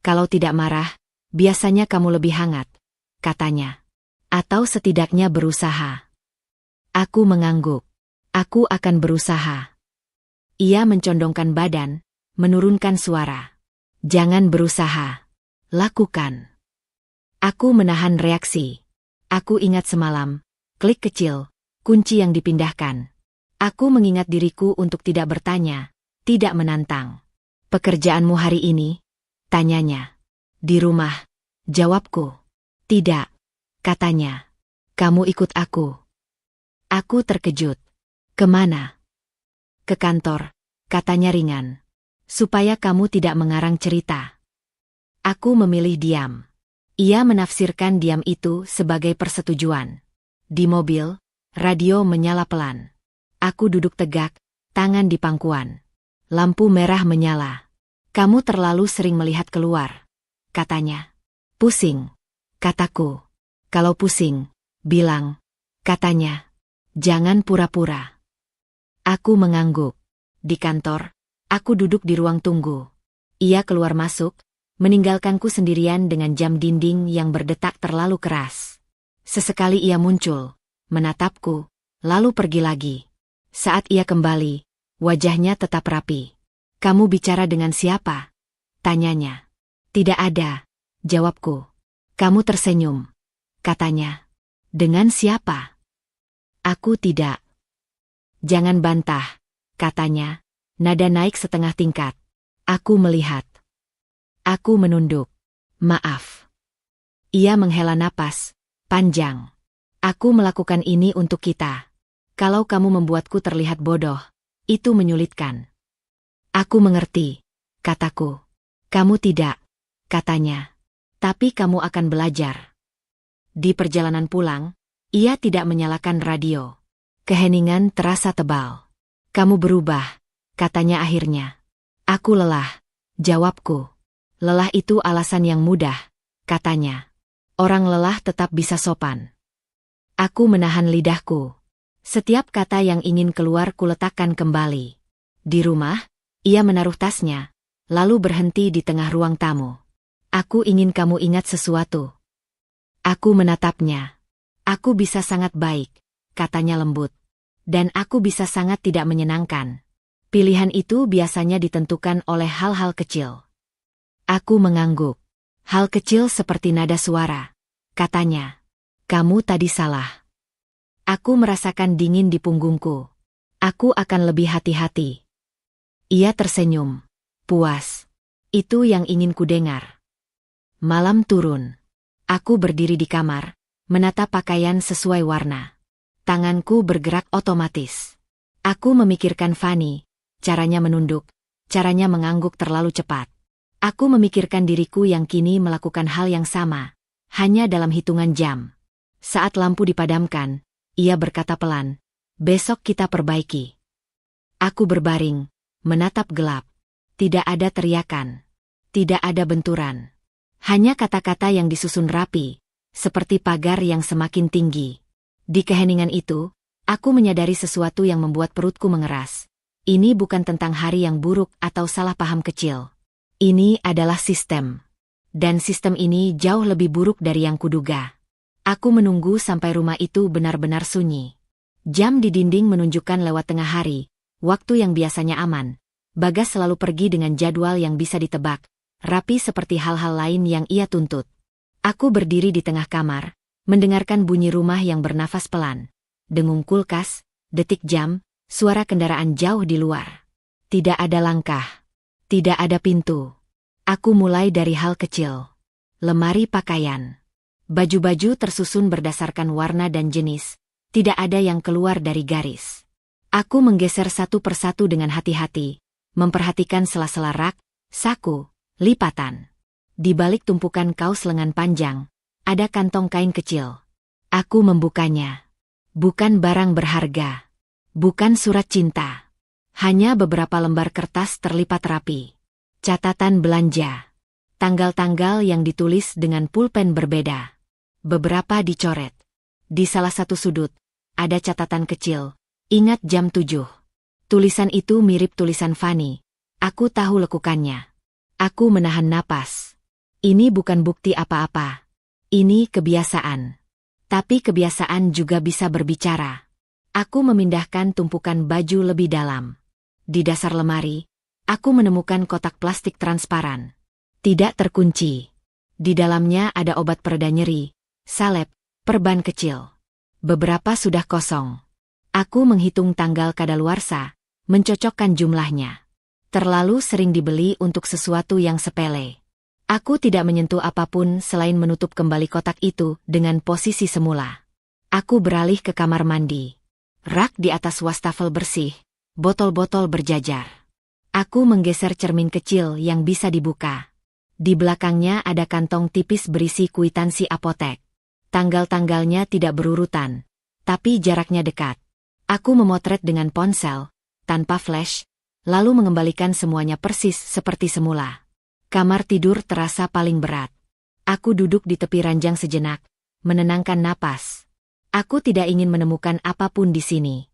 Kalau tidak marah, biasanya kamu lebih hangat, katanya. Atau setidaknya berusaha. Aku mengangguk. Aku akan berusaha. Ia mencondongkan badan, menurunkan suara. Jangan berusaha. Lakukan. Aku menahan reaksi. Aku ingat semalam. Klik kecil, kunci yang dipindahkan. Aku mengingat diriku untuk tidak bertanya, tidak menantang. Pekerjaanmu hari ini? Tanyanya. Di rumah, jawabku. Tidak, katanya. Kamu ikut aku. Aku terkejut. Kemana? Ke kantor, katanya ringan. Supaya kamu tidak mengarang cerita. Aku memilih diam. Ia menafsirkan diam itu sebagai persetujuan. Di mobil, radio menyala pelan. Aku duduk tegak, tangan di pangkuan. Lampu merah menyala. Kamu terlalu sering melihat keluar, katanya. Pusing, kataku. Kalau pusing, bilang, katanya. Jangan pura-pura. Aku mengangguk. Di kantor, aku duduk di ruang tunggu. Ia keluar masuk, meninggalkanku sendirian dengan jam dinding yang berdetak terlalu keras. Sesekali ia muncul, menatapku, lalu pergi lagi. Saat ia kembali, wajahnya tetap rapi. Kamu bicara dengan siapa? Tanyanya. Tidak ada, jawabku. Kamu tersenyum, katanya. Dengan siapa? Aku tidak. Jangan bantah, katanya. Nada naik setengah tingkat. Aku melihat. Aku menunduk. Maaf. Ia menghela napas panjang. Aku melakukan ini untuk kita. Kalau kamu membuatku terlihat bodoh, itu menyulitkan. Aku mengerti, kataku. Kamu tidak, katanya. Tapi kamu akan belajar. Di perjalanan pulang, ia tidak menyalakan radio. Keheningan terasa tebal. Kamu berubah, katanya akhirnya. Aku lelah, jawabku. Lelah itu alasan yang mudah, katanya. Orang lelah tetap bisa sopan. Aku menahan lidahku. Setiap kata yang ingin keluar kuletakkan kembali. Di rumah, ia menaruh tasnya, lalu berhenti di tengah ruang tamu. Aku ingin kamu ingat sesuatu. Aku menatapnya. Aku bisa sangat baik, katanya lembut. Dan aku bisa sangat tidak menyenangkan. Pilihan itu biasanya ditentukan oleh hal-hal kecil. Aku mengangguk. Hal kecil seperti nada suara. Katanya. Kamu tadi salah. Aku merasakan dingin di punggungku. Aku akan lebih hati-hati. Ia tersenyum. Puas. Itu yang ingin kudengar. Malam turun. Aku berdiri di kamar, menata pakaian sesuai warna. Tanganku bergerak otomatis. Aku memikirkan Fanny, caranya menunduk, caranya mengangguk terlalu cepat. Aku memikirkan diriku yang kini melakukan hal yang sama, hanya dalam hitungan jam. Saat lampu dipadamkan, ia berkata pelan, besok kita perbaiki. Aku berbaring, menatap gelap. Tidak ada teriakan. Tidak ada benturan. Hanya kata-kata yang disusun rapi, seperti pagar yang semakin tinggi. Di keheningan itu, aku menyadari sesuatu yang membuat perutku mengeras. Ini bukan tentang hari yang buruk atau salah paham kecil. Ini adalah sistem. Dan sistem ini jauh lebih buruk dari yang kuduga. Aku menunggu sampai rumah itu benar-benar sunyi. Jam di dinding menunjukkan lewat tengah hari, waktu yang biasanya aman. Bagas selalu pergi dengan jadwal yang bisa ditebak, rapi seperti hal-hal lain yang ia tuntut. Aku berdiri di tengah kamar, mendengarkan bunyi rumah yang bernafas pelan. Dengung kulkas, detik jam, suara kendaraan jauh di luar. Tidak ada langkah. Tidak ada pintu. Aku mulai dari hal kecil. Lemari pakaian. Baju-baju tersusun berdasarkan warna dan jenis. Tidak ada yang keluar dari garis. Aku menggeser satu persatu dengan hati-hati, memperhatikan sela-sela rak, saku, lipatan. Di balik tumpukan kaos lengan panjang, ada kantong kain kecil. Aku membukanya. Bukan barang berharga. Bukan surat cinta. Hanya beberapa lembar kertas terlipat rapi. Catatan belanja. Tanggal-tanggal yang ditulis dengan pulpen berbeda. Beberapa dicoret. Di salah satu sudut, ada catatan kecil. Ingat jam 7. Tulisan itu mirip tulisan Fanny. Aku tahu lekukannya. Aku menahan napas. Ini bukan bukti apa-apa. Ini kebiasaan. Tapi kebiasaan juga bisa berbicara. Aku memindahkan tumpukan baju lebih dalam. Di dasar lemari, aku menemukan kotak plastik transparan. Tidak terkunci. Di dalamnya ada obat pereda nyeri, salep, perban kecil. Beberapa sudah kosong. Aku menghitung tanggal kadaluarsa, mencocokkan jumlahnya. Terlalu sering dibeli untuk sesuatu yang sepele. Aku tidak menyentuh apapun selain menutup kembali kotak itu dengan posisi semula. Aku beralih ke kamar mandi. Rak di atas wastafel bersih, botol-botol berjajar. Aku menggeser cermin kecil yang bisa dibuka. Di belakangnya ada kantong tipis berisi kwitansi apotek. Tanggal-tanggalnya tidak berurutan, tapi jaraknya dekat. Aku memotret dengan ponsel, tanpa flash, lalu mengembalikan semuanya persis seperti semula. Kamar tidur terasa paling berat. Aku duduk di tepi ranjang sejenak, menenangkan napas. Aku tidak ingin menemukan apapun di sini.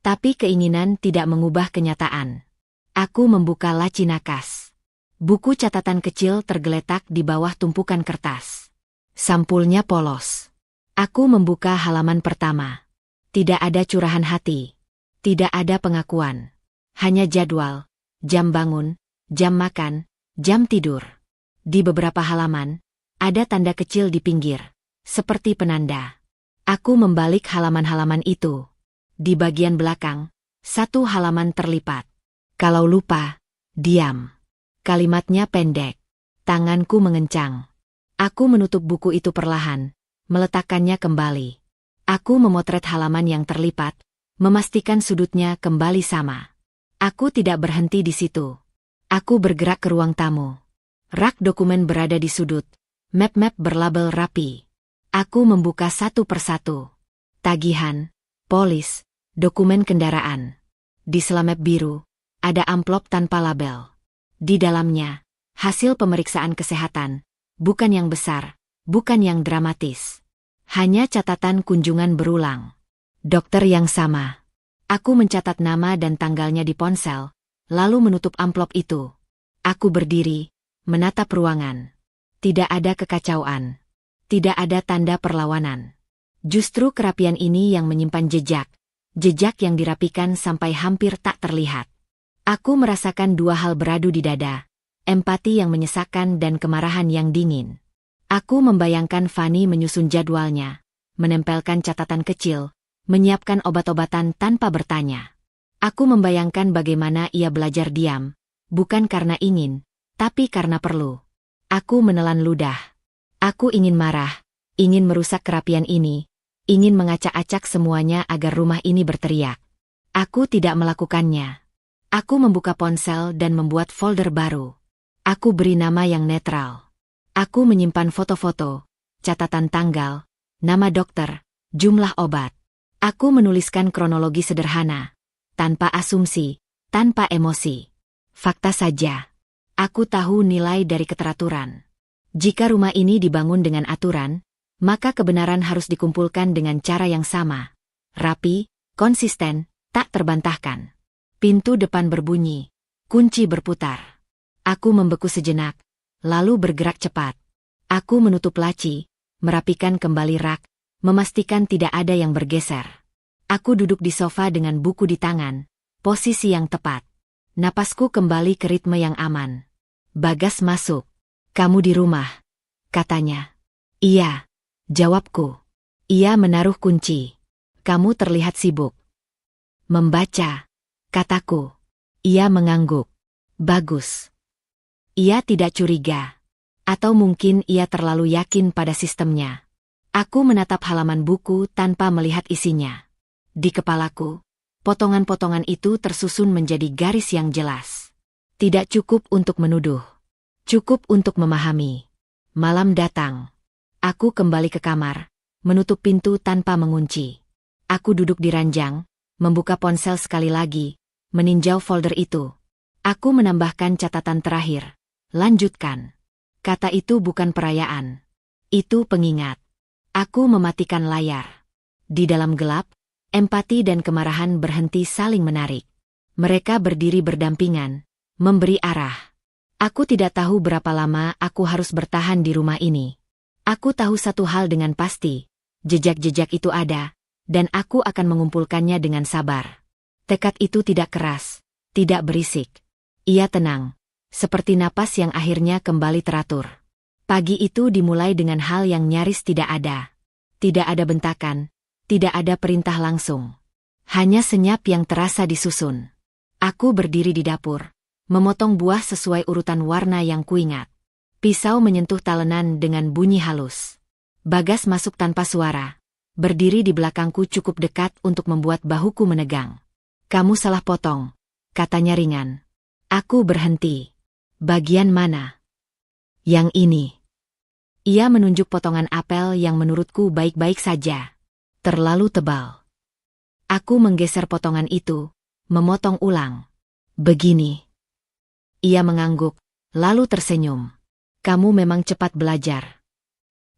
Tapi keinginan tidak mengubah kenyataan. Aku membuka laci nakas. Buku catatan kecil tergeletak di bawah tumpukan kertas. Sampulnya polos. Aku membuka halaman pertama. Tidak ada curahan hati. Tidak ada pengakuan. Hanya jadwal, jam bangun, jam makan, jam tidur. Di beberapa halaman, ada tanda kecil di pinggir, seperti penanda. Aku membalik halaman-halaman itu. Di bagian belakang, satu halaman terlipat. Kalau lupa, diam. Kalimatnya pendek. Tanganku mengencang. Aku menutup buku itu perlahan, meletakkannya kembali. Aku memotret halaman yang terlipat, memastikan sudutnya kembali sama. Aku tidak berhenti di situ. Aku bergerak ke ruang tamu. Rak dokumen berada di sudut, map-map berlabel rapi. Aku membuka satu persatu. Tagihan, polis, dokumen kendaraan. Di sela map biru, ada amplop tanpa label. Di dalamnya, hasil pemeriksaan kesehatan, bukan yang besar, bukan yang dramatis. Hanya catatan kunjungan berulang. Dokter yang sama. Aku mencatat nama dan tanggalnya di ponsel, lalu menutup amplop itu. Aku berdiri, menatap ruangan. Tidak ada kekacauan. Tidak ada tanda perlawanan. Justru kerapian ini yang menyimpan jejak. Jejak yang dirapikan sampai hampir tak terlihat. Aku merasakan dua hal beradu di dada. Empati yang menyesakkan dan kemarahan yang dingin. Aku membayangkan Fanny menyusun jadwalnya, menempelkan catatan kecil, menyiapkan obat-obatan tanpa bertanya. Aku membayangkan bagaimana ia belajar diam, bukan karena ingin, tapi karena perlu. Aku menelan ludah. Aku ingin marah, ingin merusak kerapian ini, ingin mengacak-acak semuanya agar rumah ini berteriak. Aku tidak melakukannya. Aku membuka ponsel dan membuat folder baru. Aku beri nama yang netral. Aku menyimpan foto-foto, catatan tanggal, nama dokter, jumlah obat. Aku menuliskan kronologi sederhana, tanpa asumsi, tanpa emosi. Fakta saja. Aku tahu nilai dari keteraturan. Jika rumah ini dibangun dengan aturan, maka kebenaran harus dikumpulkan dengan cara yang sama. Rapi, konsisten, tak terbantahkan. Pintu depan berbunyi, kunci berputar. Aku membeku sejenak, lalu bergerak cepat. Aku menutup laci, merapikan kembali rak, memastikan tidak ada yang bergeser. Aku duduk di sofa dengan buku di tangan, posisi yang tepat. Napasku kembali ke ritme yang aman. Bagas masuk. "Kamu di rumah?" katanya. "Iya," jawabku. Ia menaruh kunci. "Kamu terlihat sibuk." "Membaca," kataku. Ia mengangguk. "Bagus." Ia tidak curiga. Atau mungkin ia terlalu yakin pada sistemnya. Aku menatap halaman buku tanpa melihat isinya. Di kepalaku, potongan-potongan itu tersusun menjadi garis yang jelas. Tidak cukup untuk menuduh. Cukup untuk memahami. Malam datang. Aku kembali ke kamar, menutup pintu tanpa mengunci. Aku duduk di ranjang, membuka ponsel sekali lagi, meninjau folder itu. Aku menambahkan catatan terakhir. "Lanjutkan." Kata itu bukan perayaan. Itu pengingat. Aku mematikan layar. Di dalam gelap, empati dan kemarahan berhenti saling menarik. Mereka berdiri berdampingan, memberi arah. Aku tidak tahu berapa lama aku harus bertahan di rumah ini. Aku tahu satu hal dengan pasti, jejak-jejak itu ada, dan aku akan mengumpulkannya dengan sabar. Tekad itu tidak keras, tidak berisik. Ia tenang, seperti napas yang akhirnya kembali teratur. Pagi itu dimulai dengan hal yang nyaris tidak ada. Tidak ada bentakan, tidak ada perintah langsung. Hanya senyap yang terasa disusun. Aku berdiri di dapur, memotong buah sesuai urutan warna yang kuingat. Pisau menyentuh talenan dengan bunyi halus. Bagas masuk tanpa suara. Berdiri di belakangku cukup dekat untuk membuat bahuku menegang. "Kamu salah potong," katanya ringan. Aku berhenti. "Bagian mana?" "Yang ini." Ia menunjuk potongan apel yang menurutku baik-baik saja. "Terlalu tebal." Aku menggeser potongan itu, memotong ulang. "Begini." Ia mengangguk, lalu tersenyum. "Kamu memang cepat belajar."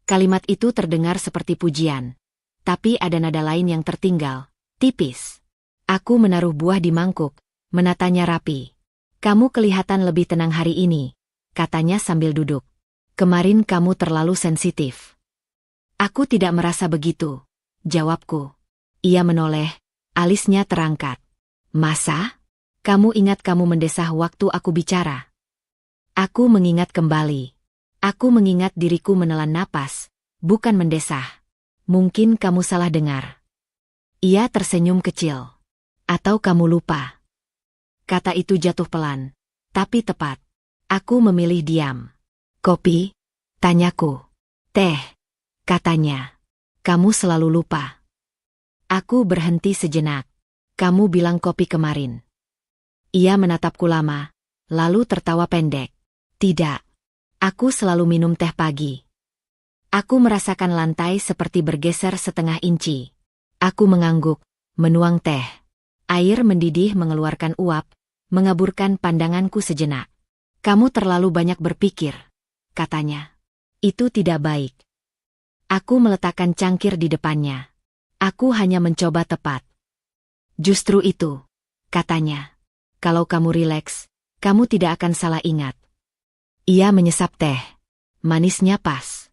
Kalimat itu terdengar seperti pujian. Tapi ada nada lain yang tertinggal, tipis. Aku menaruh buah di mangkuk, menatanya rapi. "Kamu kelihatan lebih tenang hari ini," katanya sambil duduk. "Kemarin kamu terlalu sensitif." "Aku tidak merasa begitu," jawabku. Ia menoleh, alisnya terangkat. "Masa? Kamu ingat kamu mendesah waktu aku bicara?" Aku mengingat kembali. Aku mengingat diriku menelan napas, bukan mendesah. "Mungkin kamu salah dengar." Ia tersenyum kecil. "Atau kamu lupa?" Kata itu jatuh pelan, tapi tepat. Aku memilih diam. "Kopi?" tanyaku. "Teh," katanya. "Kamu selalu lupa." Aku berhenti sejenak. "Kamu bilang kopi kemarin." Ia menatapku lama, lalu tertawa pendek. "Tidak. Aku selalu minum teh pagi." Aku merasakan lantai seperti bergeser setengah inci. Aku mengangguk, menuang teh. Air mendidih mengeluarkan uap, mengaburkan pandanganku sejenak. "Kamu terlalu banyak berpikir," katanya. "Itu tidak baik." Aku meletakkan cangkir di depannya. "Aku hanya mencoba tepat." "Justru itu," katanya. "Kalau kamu rileks, kamu tidak akan salah ingat." Ia menyesap teh. Manisnya pas.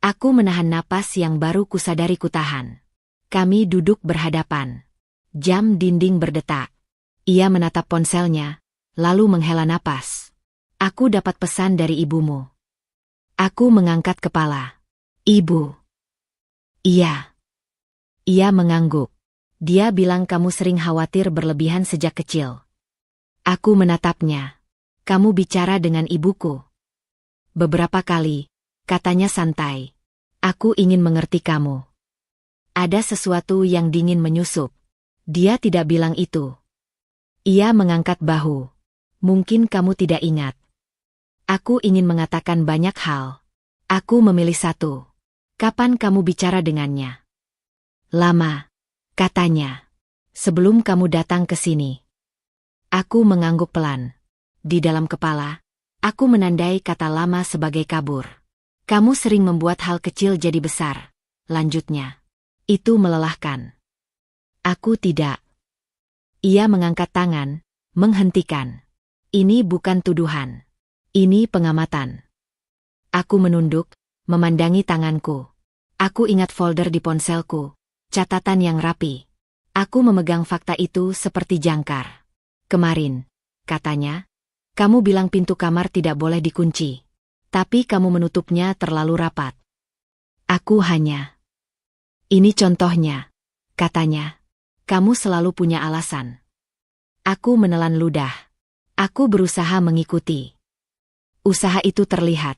Aku menahan napas yang baru kusadari kutahan. Kami duduk berhadapan. Jam dinding berdetak. Ia menatap ponselnya, lalu menghela napas. "Aku dapat pesan dari ibumu." Aku mengangkat kepala. "Ibu?" "Iya." Ia mengangguk. "Dia bilang kamu sering khawatir berlebihan sejak kecil." Aku menatapnya. "Kamu bicara dengan ibuku?" "Beberapa kali," katanya santai. "Aku ingin mengerti kamu." Ada sesuatu yang dingin menyusup. Dia tidak bilang itu. Ia mengangkat bahu. "Mungkin kamu tidak ingat." Aku ingin mengatakan banyak hal. Aku memilih satu. "Kapan kamu bicara dengannya?" "Lama," katanya. "Sebelum kamu datang ke sini." Aku mengangguk pelan. Di dalam kepala, aku menandai kata lama sebagai kabur. "Kamu sering membuat hal kecil jadi besar," lanjutnya. "Itu melelahkan." Aku tidak. Ia mengangkat tangan, menghentikan. "Ini bukan tuduhan. Ini pengamatan." Aku menunduk, memandangi tanganku. Aku ingat folder di ponselku, catatan yang rapi. Aku memegang fakta itu seperti jangkar. Kemarin, katanya, kamu bilang pintu kamar tidak boleh dikunci. Tapi kamu menutupnya terlalu rapat. Aku hanya... Ini contohnya, katanya. Kamu selalu punya alasan. Aku menelan ludah. Aku berusaha mengikuti. Usaha itu terlihat,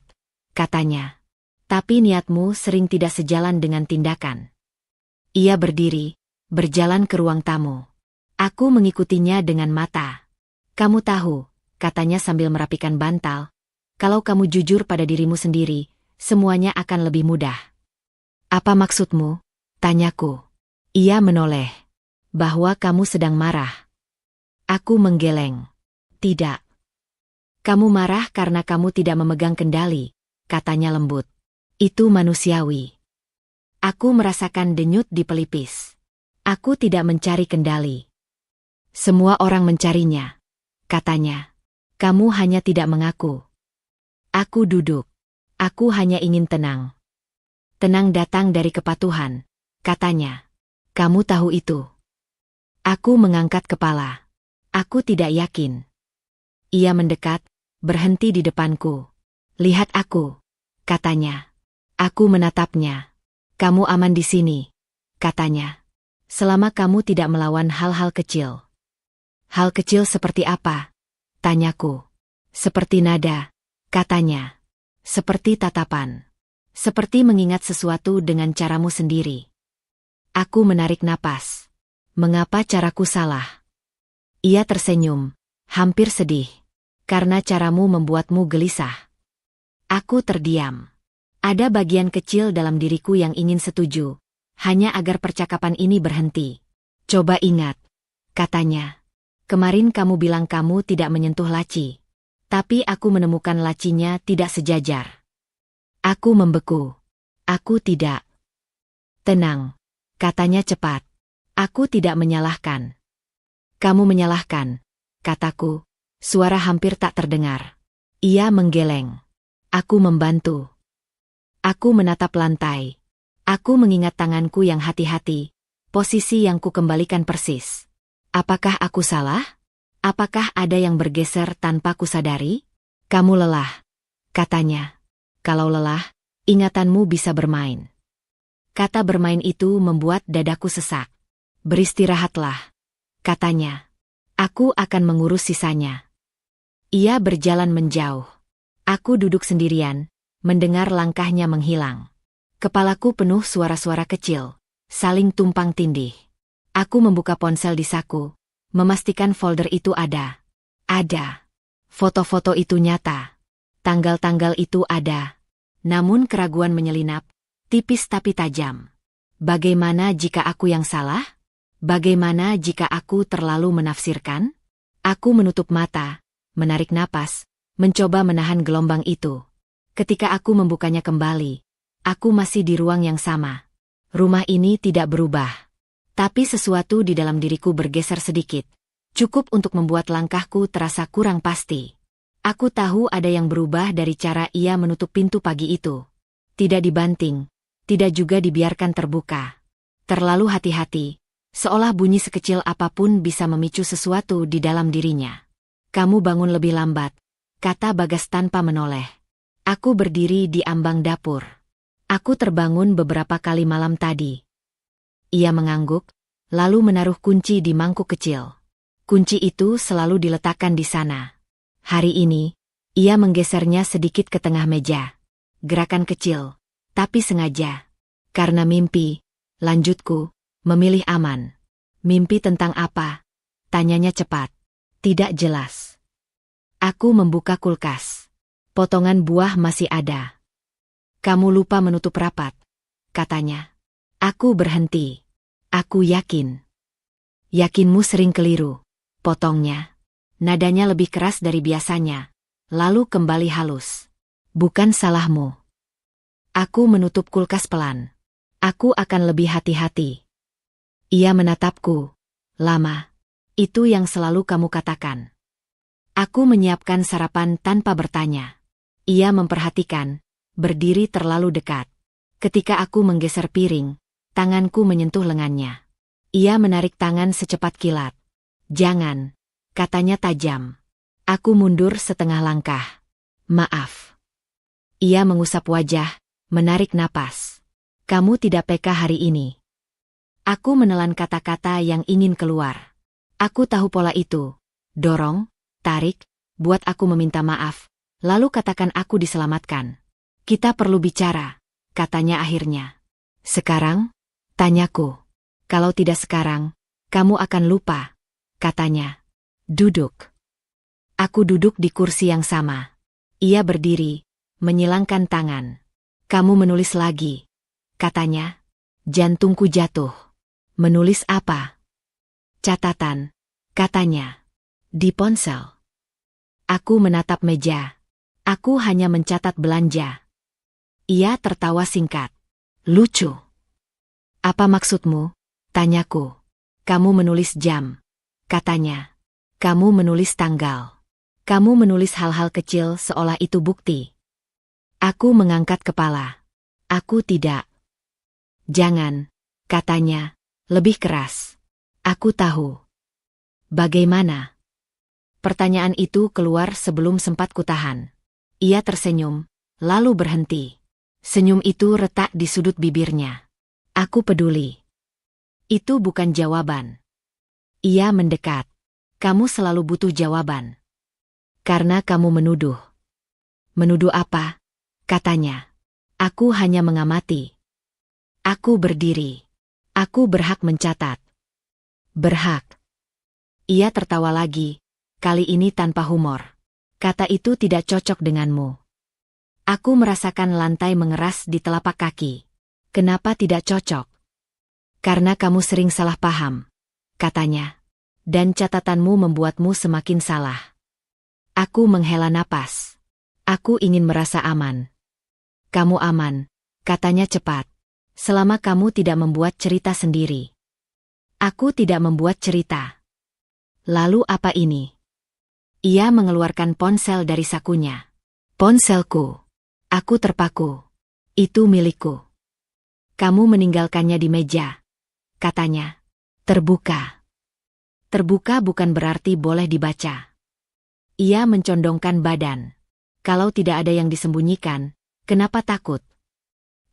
katanya. Tapi niatmu sering tidak sejalan dengan tindakan. Ia berdiri, berjalan ke ruang tamu. Aku mengikutinya dengan mata. Kamu tahu, katanya sambil merapikan bantal, kalau kamu jujur pada dirimu sendiri, semuanya akan lebih mudah. Apa maksudmu? Tanyaku. Ia menoleh. Bahwa kamu sedang marah. Aku menggeleng. Tidak. Kamu marah karena kamu tidak memegang kendali, katanya lembut. Itu manusiawi. Aku merasakan denyut di pelipis. Aku tidak mencari kendali. Semua orang mencarinya, katanya. Kamu hanya tidak mengaku. Aku duduk. Aku hanya ingin tenang. Tenang datang dari kepatuhan, katanya. Kamu tahu itu. Aku mengangkat kepala. Aku tidak yakin. Ia mendekat, berhenti di depanku. Lihat aku, katanya. Aku menatapnya. Kamu aman di sini, katanya. Selama kamu tidak melawan hal-hal kecil. Hal kecil seperti apa? Tanyaku. Seperti nada, katanya. Seperti tatapan. Seperti mengingat sesuatu dengan caramu sendiri. Aku menarik napas. Mengapa caraku salah? Ia tersenyum, hampir sedih. Karena caramu membuatmu gelisah. Aku terdiam. Ada bagian kecil dalam diriku yang ingin setuju, hanya agar percakapan ini berhenti. Coba ingat, katanya. Kemarin kamu bilang kamu tidak menyentuh laci. Tapi aku menemukan lacinya tidak sejajar. Aku membeku. Aku tidak. Tenang, katanya cepat. Aku tidak menyalahkan. Kamu menyalahkan, kataku. Suara hampir tak terdengar. Ia menggeleng. Aku membantu. Aku menatap lantai. Aku mengingat tanganku yang hati-hati, posisi yang ku kembalikan persis. Apakah aku salah? Apakah ada yang bergeser tanpa kusadari? Kamu lelah, katanya. Kalau lelah, ingatanmu bisa bermain. Kata bermain itu membuat dadaku sesak. Beristirahatlah, katanya. Aku akan mengurus sisanya. Ia berjalan menjauh. Aku duduk sendirian, mendengar langkahnya menghilang. Kepalaku penuh suara-suara kecil, saling tumpang tindih. Aku membuka ponsel di saku, memastikan folder itu ada. Ada. Foto-foto itu nyata. Tanggal-tanggal itu ada. Namun keraguan menyelinap, tipis tapi tajam. Bagaimana jika aku yang salah? Bagaimana jika aku terlalu menafsirkan? Aku menutup mata, menarik napas, mencoba menahan gelombang itu. Ketika aku membukanya kembali, aku masih di ruang yang sama. Rumah ini tidak berubah. Tapi sesuatu di dalam diriku bergeser sedikit. Cukup untuk membuat langkahku terasa kurang pasti. Aku tahu ada yang berubah dari cara ia menutup pintu pagi itu. Tidak dibanting, tidak juga dibiarkan terbuka. Terlalu hati-hati, seolah bunyi sekecil apapun bisa memicu sesuatu di dalam dirinya. Kamu bangun lebih lambat, kata Bagas tanpa menoleh. Aku berdiri di ambang dapur. Aku terbangun beberapa kali malam tadi. Ia mengangguk, lalu menaruh kunci di mangkuk kecil. Kunci itu selalu diletakkan di sana. Hari ini, ia menggesernya sedikit ke tengah meja. Gerakan kecil, tapi sengaja. Karena mimpi, lanjutku, memilih aman. Mimpi tentang apa? Tanyanya cepat. Tidak jelas. Aku membuka kulkas. Potongan buah masih ada. Kamu lupa menutup rapat, katanya. Aku berhenti. Aku yakin. Yakinmu sering keliru, potongnya. Nadanya lebih keras dari biasanya, lalu kembali halus. Bukan salahmu. Aku menutup kulkas pelan. Aku akan lebih hati-hati. Ia menatapku. Lama. Itu yang selalu kamu katakan. Aku menyiapkan sarapan tanpa bertanya. Ia memperhatikan, berdiri terlalu dekat. Ketika aku menggeser piring, tanganku menyentuh lengannya. Ia menarik tangan secepat kilat. "Jangan," katanya tajam. Aku mundur setengah langkah. "Maaf." Ia mengusap wajah, menarik napas. "Kamu tidak peka hari ini." Aku menelan kata-kata yang ingin keluar. Aku tahu pola itu. Dorong, tarik, buat aku meminta maaf, lalu katakan aku diselamatkan. "Kita perlu bicara," katanya akhirnya. "Sekarang?" tanyaku. "Kalau tidak sekarang, kamu akan lupa," katanya. "Duduk." Aku duduk di kursi yang sama. Ia berdiri, menyilangkan tangan. "Kamu menulis lagi," katanya. Jantungku jatuh. "Menulis apa?" "Catatan," katanya. "Di ponsel." Aku menatap meja. Aku hanya mencatat belanja. Ia tertawa singkat. "Lucu." "Apa maksudmu?" tanyaku. "Kamu menulis jam," katanya. "Kamu menulis tanggal. Kamu menulis hal-hal kecil seolah itu bukti." Aku mengangkat kepala. "Aku tidak." "Jangan," katanya, lebih keras. "Aku tahu." "Bagaimana?" Pertanyaan itu keluar sebelum sempat kutahan. Ia tersenyum, lalu berhenti. Senyum itu retak di sudut bibirnya. "Aku peduli." Itu bukan jawaban. Ia mendekat. "Kamu selalu butuh jawaban. Karena kamu menuduh." "Menuduh apa?" katanya. Aku hanya mengamati. Aku berdiri. "Aku berhak mencatat." "Berhak?" Ia tertawa lagi, kali ini tanpa humor. "Kata itu tidak cocok denganmu." Aku merasakan lantai mengeras di telapak kaki. "Kenapa tidak cocok?" "Karena kamu sering salah paham," katanya. "Dan catatanmu membuatmu semakin salah." Aku menghela napas. Aku ingin merasa aman. "Kamu aman," katanya cepat. "Selama kamu tidak membuat cerita sendiri." Aku tidak membuat cerita. "Lalu apa ini?" Ia mengeluarkan ponsel dari sakunya. "Ponselku." Aku terpaku. "Itu milikku." "Kamu meninggalkannya di meja," katanya. "Terbuka." "Terbuka bukan berarti boleh dibaca." Ia mencondongkan badan. "Kalau tidak ada yang disembunyikan, kenapa takut?"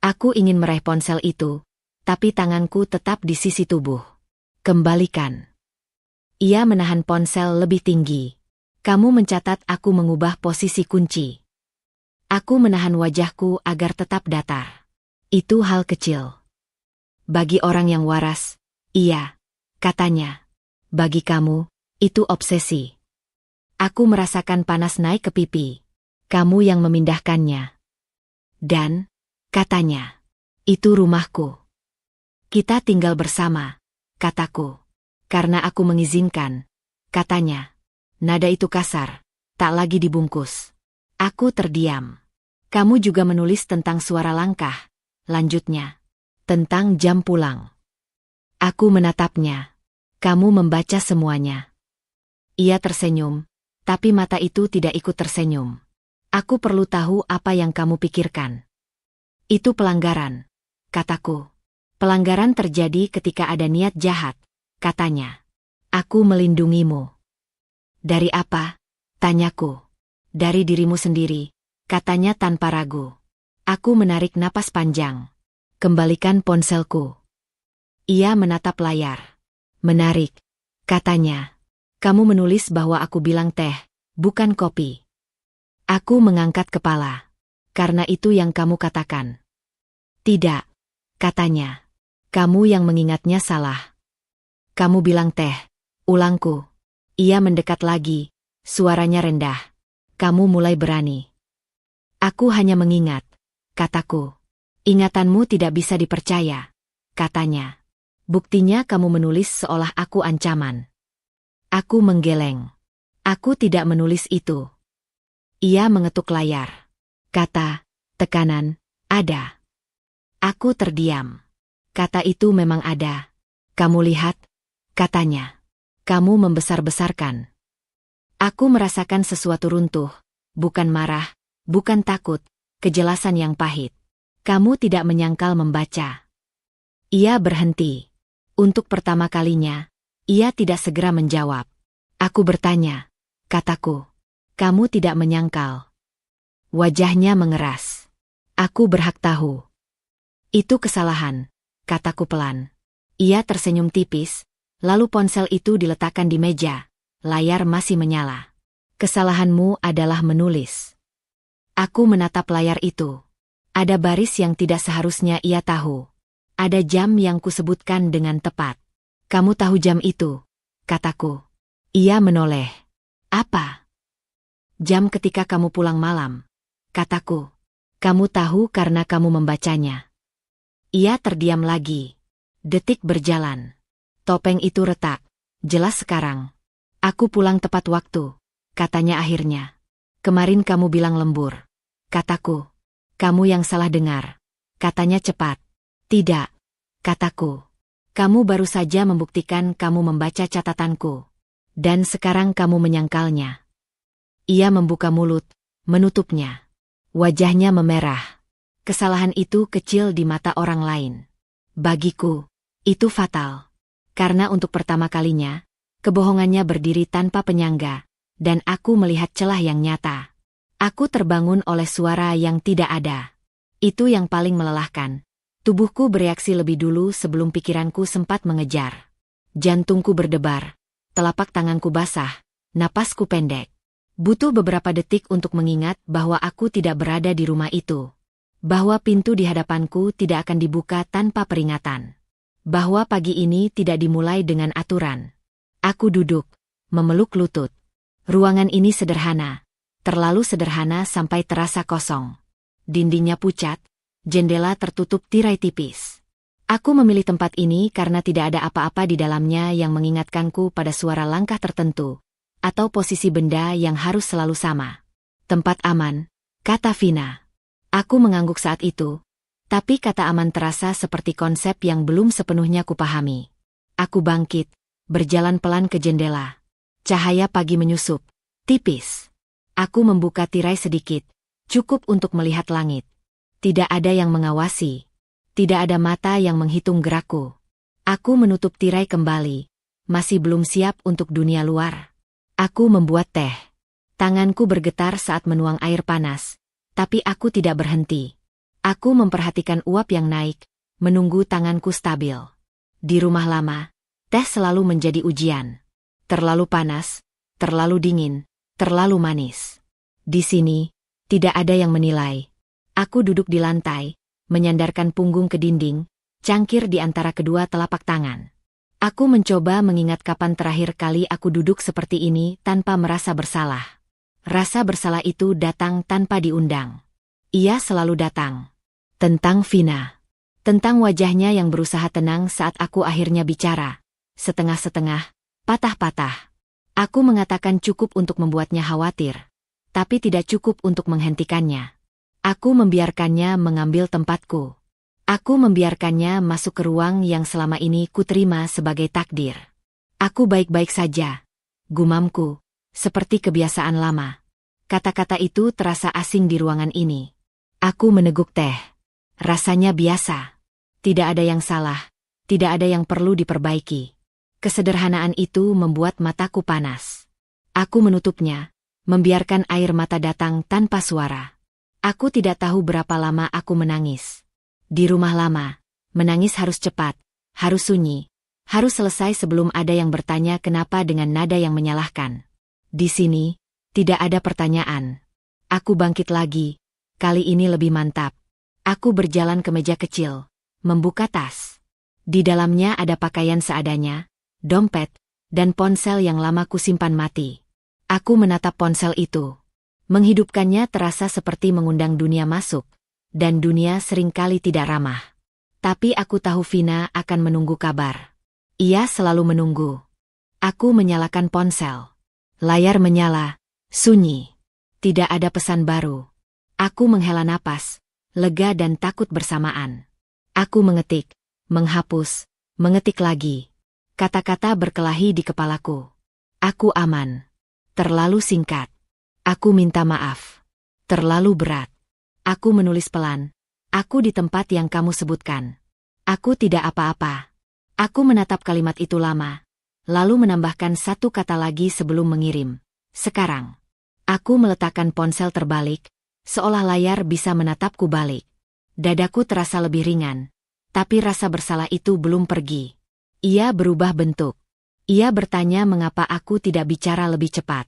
Aku ingin meraih ponsel itu, tapi tanganku tetap di sisi tubuh. "Kembalikan." Ia menahan ponsel lebih tinggi. "Kamu mencatat aku mengubah posisi kunci." Aku menahan wajahku agar tetap datar. "Itu hal kecil." "Bagi orang yang waras, iya," katanya. "Bagi kamu, itu obsesi." Aku merasakan panas naik ke pipi. "Kamu yang memindahkannya." "Dan," katanya, "itu rumahku. Kita tinggal bersama," kataku. "Karena aku mengizinkan," katanya. Nada itu kasar, tak lagi dibungkus. Aku terdiam. "Kamu juga menulis tentang suara langkah," lanjutnya. "Tentang jam pulang." Aku menatapnya. "Kamu membaca semuanya." Ia tersenyum, tapi mata itu tidak ikut tersenyum. "Aku perlu tahu apa yang kamu pikirkan." "Itu pelanggaran," kataku. "Pelanggaran terjadi ketika ada niat jahat," katanya. "Aku melindungimu." "Dari apa?" tanyaku. "Dari dirimu sendiri," katanya tanpa ragu. Aku menarik napas panjang. "Kembalikan ponselku." Ia menatap layar. "Menarik," katanya. "Kamu menulis bahwa aku bilang teh, bukan kopi." Aku mengangkat kepala. "Karena itu yang kamu katakan." "Tidak," katanya. "Kamu yang mengingatnya salah." "Kamu bilang teh," ulangku. Ia mendekat lagi, suaranya rendah. "Kamu mulai berani." "Aku hanya mengingat," kataku. "Ingatanmu tidak bisa dipercaya," katanya. "Buktinya kamu menulis seolah aku ancaman." Aku menggeleng. "Aku tidak menulis itu." Ia mengetuk layar. Kata, tekanan, ada. Aku terdiam. "Kata itu memang ada. Kamu lihat," katanya. "Kamu membesar-besarkan." Aku merasakan sesuatu runtuh. Bukan marah, bukan takut, kejelasan yang pahit. Kamu tidak menyangkal membaca. Ia berhenti. Untuk pertama kalinya, ia tidak segera menjawab. Aku bertanya, kataku. Kamu tidak menyangkal. Wajahnya mengeras. Aku berhak tahu. Itu kesalahan, kataku pelan. Ia tersenyum tipis, lalu ponsel itu diletakkan di meja. Layar masih menyala. Kesalahanmu adalah menulis. Aku menatap layar itu. Ada baris yang tidak seharusnya ia tahu. Ada jam yang kusebutkan dengan tepat. Kamu tahu jam itu, kataku. Ia menoleh. Apa? Jam ketika kamu pulang malam, kataku. Kamu tahu karena kamu membacanya. Ia terdiam lagi. Detik berjalan. Topeng itu retak. Jelas sekarang. Aku pulang tepat waktu, katanya akhirnya. Kemarin kamu bilang lembur. Kataku. Kamu yang salah dengar. Katanya cepat. Tidak, kataku. Kamu baru saja membuktikan kamu membaca catatanku. Dan sekarang kamu menyangkalnya. Ia membuka mulut, menutupnya. Wajahnya memerah. Kesalahan itu kecil di mata orang lain. Bagiku, itu fatal. Karena untuk pertama kalinya, kebohongannya berdiri tanpa penyangga, dan aku melihat celah yang nyata. Aku terbangun oleh suara yang tidak ada. Itu yang paling melelahkan. Tubuhku bereaksi lebih dulu sebelum pikiranku sempat mengejar. Jantungku berdebar, telapak tanganku basah, napasku pendek. Butuh beberapa detik untuk mengingat bahwa aku tidak berada di rumah itu. Bahwa pintu di hadapanku tidak akan dibuka tanpa peringatan. Bahwa pagi ini tidak dimulai dengan aturan. Aku duduk, memeluk lutut. Ruangan ini sederhana, terlalu sederhana sampai terasa kosong. Dindingnya pucat, jendela tertutup tirai tipis. Aku memilih tempat ini karena tidak ada apa-apa di dalamnya yang mengingatkanku pada suara langkah tertentu, atau posisi benda yang harus selalu sama. Tempat aman, kata Vina. Aku mengangguk saat itu, tapi kata aman terasa seperti konsep yang belum sepenuhnya kupahami. Aku bangkit, berjalan pelan ke jendela. Cahaya pagi menyusup, tipis. Aku membuka tirai sedikit, cukup untuk melihat langit. Tidak ada yang mengawasi. Tidak ada mata yang menghitung gerakku. Aku menutup tirai kembali. Masih belum siap untuk dunia luar. Aku membuat teh. Tanganku bergetar saat menuang air panas. Tapi aku tidak berhenti. Aku memperhatikan uap yang naik, menunggu tanganku stabil. Di rumah lama, teh selalu menjadi ujian. Terlalu panas, terlalu dingin, terlalu manis. Di sini, tidak ada yang menilai. Aku duduk di lantai, menyandarkan punggung ke dinding, cangkir di antara kedua telapak tangan. Aku mencoba mengingat kapan terakhir kali aku duduk seperti ini tanpa merasa bersalah. Rasa bersalah itu datang tanpa diundang. Ia selalu datang. Tentang Vina. Tentang wajahnya yang berusaha tenang saat aku akhirnya bicara. Setengah-setengah, patah-patah. Aku mengatakan cukup untuk membuatnya khawatir. Tapi tidak cukup untuk menghentikannya. Aku membiarkannya mengambil tempatku. Aku membiarkannya masuk ke ruang yang selama ini kuterima sebagai takdir. Aku baik-baik saja. Gumamku, seperti kebiasaan lama. Kata-kata itu terasa asing di ruangan ini. Aku meneguk teh. Rasanya biasa. Tidak ada yang salah. Tidak ada yang perlu diperbaiki. Kesederhanaan itu membuat mataku panas. Aku menutupnya, membiarkan air mata datang tanpa suara. Aku tidak tahu berapa lama aku menangis. Di rumah lama, menangis harus cepat, harus sunyi, harus selesai sebelum ada yang bertanya kenapa dengan nada yang menyalahkan. Di sini, tidak ada pertanyaan. Aku bangkit lagi, kali ini lebih mantap. Aku berjalan ke meja kecil, membuka tas. Di dalamnya ada pakaian seadanya, dompet, dan ponsel yang lama kusimpan mati. Aku menatap ponsel itu. Menghidupkannya terasa seperti mengundang dunia masuk, dan dunia seringkali tidak ramah. Tapi aku tahu Vina akan menunggu kabar. Ia selalu menunggu. Aku menyalakan ponsel. Layar menyala, sunyi. Tidak ada pesan baru. Aku menghela napas, lega dan takut bersamaan. Aku mengetik, menghapus, mengetik lagi. Kata-kata berkelahi di kepalaku. Aku aman. Terlalu singkat. Aku minta maaf. Terlalu berat. Aku menulis pelan. Aku di tempat yang kamu sebutkan. Aku tidak apa-apa. Aku menatap kalimat itu lama, lalu menambahkan satu kata lagi sebelum mengirim. Sekarang. Aku meletakkan ponsel terbalik, seolah layar bisa menatapku balik. Dadaku terasa lebih ringan, tapi rasa bersalah itu belum pergi. Ia berubah bentuk. Ia bertanya mengapa aku tidak bicara lebih cepat.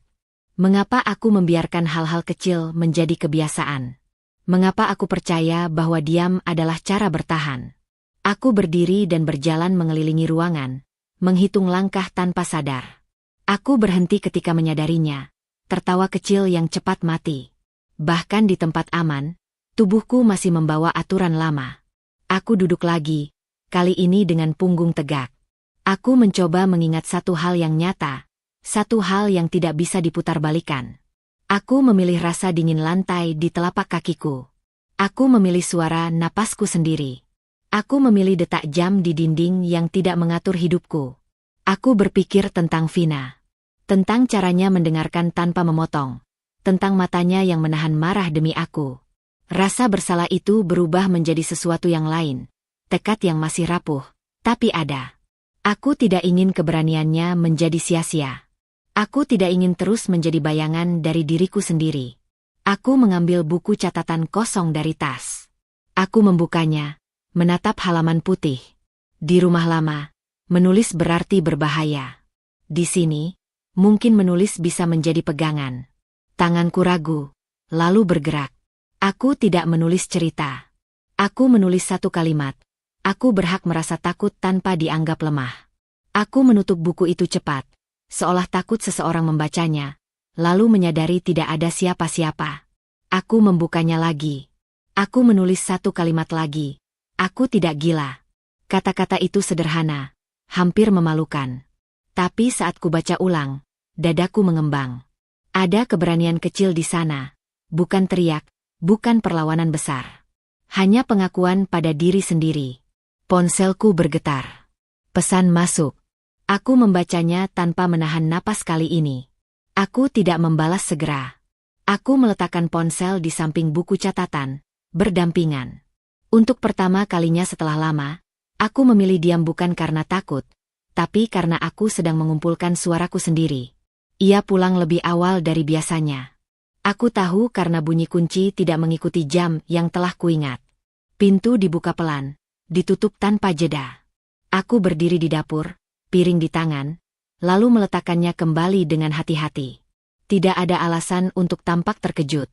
Mengapa aku membiarkan hal-hal kecil menjadi kebiasaan. Mengapa aku percaya bahwa diam adalah cara bertahan. Aku berdiri dan berjalan mengelilingi ruangan, menghitung langkah tanpa sadar. Aku berhenti ketika menyadarinya, tertawa kecil yang cepat mati. Bahkan di tempat aman, tubuhku masih membawa aturan lama. Aku duduk lagi, kali ini dengan punggung tegak. Aku mencoba mengingat satu hal yang nyata, satu hal yang tidak bisa diputarbalikan. Aku memilih rasa dingin lantai di telapak kakiku. Aku memilih suara napasku sendiri. Aku memilih detak jam di dinding yang tidak mengatur hidupku. Aku berpikir tentang Vina. Tentang caranya mendengarkan tanpa memotong. Tentang matanya yang menahan marah demi aku. Rasa bersalah itu berubah menjadi sesuatu yang lain. Tekad yang masih rapuh, tapi ada. Aku tidak ingin keberaniannya menjadi sia-sia. Aku tidak ingin terus menjadi bayangan dari diriku sendiri. Aku mengambil buku catatan kosong dari tas. Aku membukanya, menatap halaman putih. Di rumah lama, menulis berarti berbahaya. Di sini, mungkin menulis bisa menjadi pegangan. Tanganku ragu, lalu bergerak. Aku tidak menulis cerita. Aku menulis satu kalimat. Aku berhak merasa takut tanpa dianggap lemah. Aku menutup buku itu cepat, seolah takut seseorang membacanya, lalu menyadari tidak ada siapa-siapa. Aku membukanya lagi. Aku menulis satu kalimat lagi. Aku tidak gila. Kata-kata itu sederhana, hampir memalukan. Tapi saat ku baca ulang, dadaku mengembang. Ada keberanian kecil di sana, bukan teriak, bukan perlawanan besar. Hanya pengakuan pada diri sendiri. Ponselku bergetar. Pesan masuk. Aku membacanya tanpa menahan napas kali ini. Aku tidak membalas segera. Aku meletakkan ponsel di samping buku catatan, berdampingan. Untuk pertama kalinya setelah lama, aku memilih diam bukan karena takut, tapi karena aku sedang mengumpulkan suaraku sendiri. Ia pulang lebih awal dari biasanya. Aku tahu karena bunyi kunci tidak mengikuti jam yang telah kuingat. Pintu dibuka pelan. Ditutup tanpa jeda. Aku berdiri di dapur, piring di tangan, lalu meletakkannya kembali dengan hati-hati. Tidak ada alasan untuk tampak terkejut.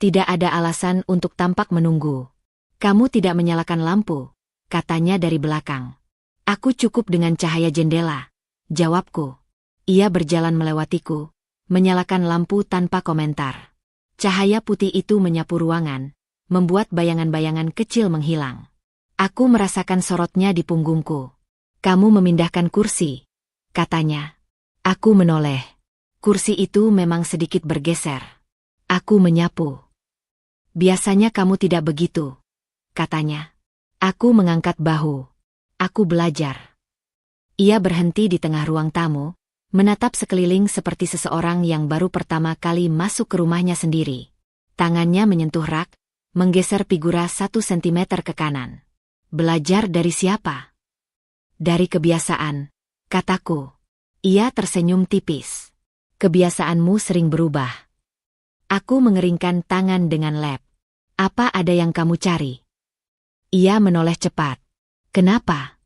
Tidak ada alasan untuk tampak menunggu. Kamu tidak menyalakan lampu, katanya dari belakang. Aku cukup dengan cahaya jendela, jawabku. Ia berjalan melewatiku, menyalakan lampu tanpa komentar. Cahaya putih itu menyapu ruangan, membuat bayangan-bayangan kecil menghilang. Aku merasakan sorotnya di punggungku. Kamu memindahkan kursi, katanya. Aku menoleh. Kursi itu memang sedikit bergeser. Aku menyapu. Biasanya kamu tidak begitu, katanya. Aku mengangkat bahu. Aku belajar. Ia berhenti di tengah ruang tamu, menatap sekeliling seperti seseorang yang baru pertama kali masuk ke rumahnya sendiri. Tangannya menyentuh rak, menggeser figura 1 sentimeter ke kanan. Belajar dari siapa? Dari kebiasaan, kataku. Ia tersenyum tipis. Kebiasaanmu sering berubah. Aku mengeringkan tangan dengan lep. Apa ada yang kamu cari? Ia menoleh cepat. Kenapa?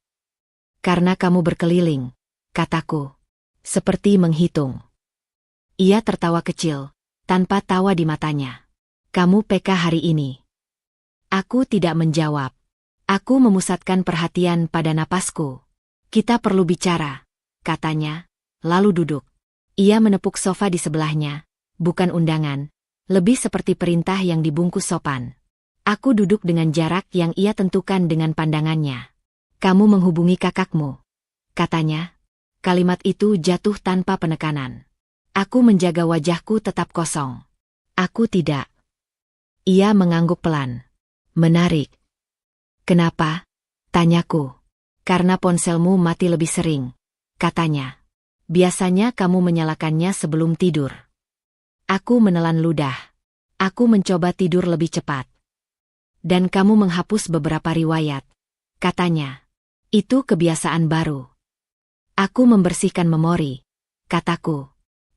Karena kamu berkeliling, kataku. Seperti menghitung. Ia tertawa kecil, tanpa tawa di matanya. Kamu PK hari ini. Aku tidak menjawab. Aku memusatkan perhatian pada napasku. Kita perlu bicara, katanya, lalu duduk. Ia menepuk sofa di sebelahnya, bukan undangan, lebih seperti perintah yang dibungkus sopan. Aku duduk dengan jarak yang ia tentukan dengan pandangannya. Kamu menghubungi kakakmu, katanya. Kalimat itu jatuh tanpa penekanan. Aku menjaga wajahku tetap kosong. Aku tidak. Ia mengangguk pelan. Menarik. Kenapa? Tanyaku. Karena ponselmu mati lebih sering, katanya. Biasanya kamu menyalakannya sebelum tidur. Aku menelan ludah. Aku mencoba tidur lebih cepat. Dan kamu menghapus beberapa riwayat, katanya. Itu kebiasaan baru. Aku membersihkan memori, kataku.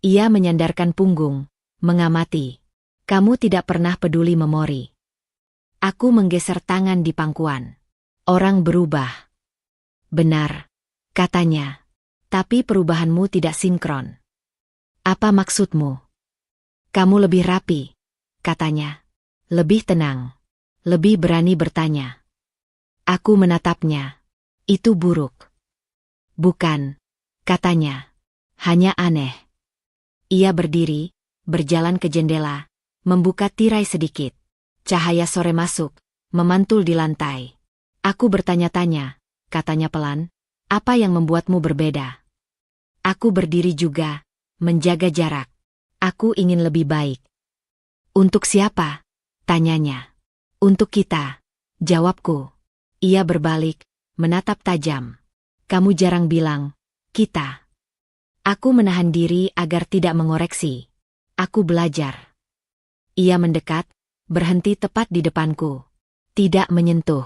Ia menyandarkan punggung, mengamati. Kamu tidak pernah peduli memori. Aku menggeser tangan di pangkuan. Orang berubah. Benar, katanya. Tapi perubahanmu tidak sinkron. Apa maksudmu? Kamu lebih rapi, katanya. Lebih tenang. Lebih berani bertanya. Aku menatapnya. Itu buruk. Bukan, katanya. Hanya aneh. Ia berdiri, berjalan ke jendela, membuka tirai sedikit. Cahaya sore masuk, memantul di lantai. Aku bertanya-tanya, katanya pelan, apa yang membuatmu berbeda? Aku berdiri juga, menjaga jarak. Aku ingin lebih baik. Untuk siapa? Tanyanya. Untuk kita, jawabku. Ia berbalik, menatap tajam. Kamu jarang bilang, kita. Aku menahan diri agar tidak mengoreksi. Aku belajar. Ia mendekat, berhenti tepat di depanku. Tidak menyentuh.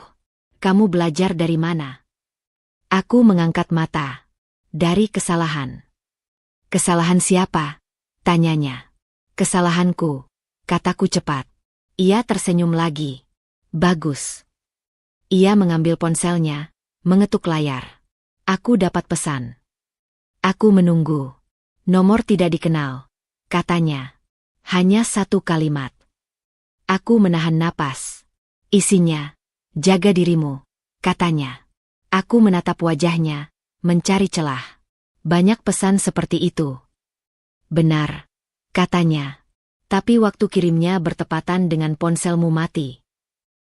Kamu belajar dari mana? Aku mengangkat mata. Dari kesalahan. Kesalahan siapa? Tanyanya. Kesalahanku, kataku cepat. Ia tersenyum lagi. Bagus. Ia mengambil ponselnya, mengetuk layar. Aku dapat pesan. Aku menunggu. Nomor tidak dikenal, katanya. Hanya satu kalimat. Aku menahan napas. Isinya, jaga dirimu, katanya. Aku menatap wajahnya, mencari celah. Banyak pesan seperti itu. Benar, katanya. Tapi waktu kirimnya bertepatan dengan ponselmu mati.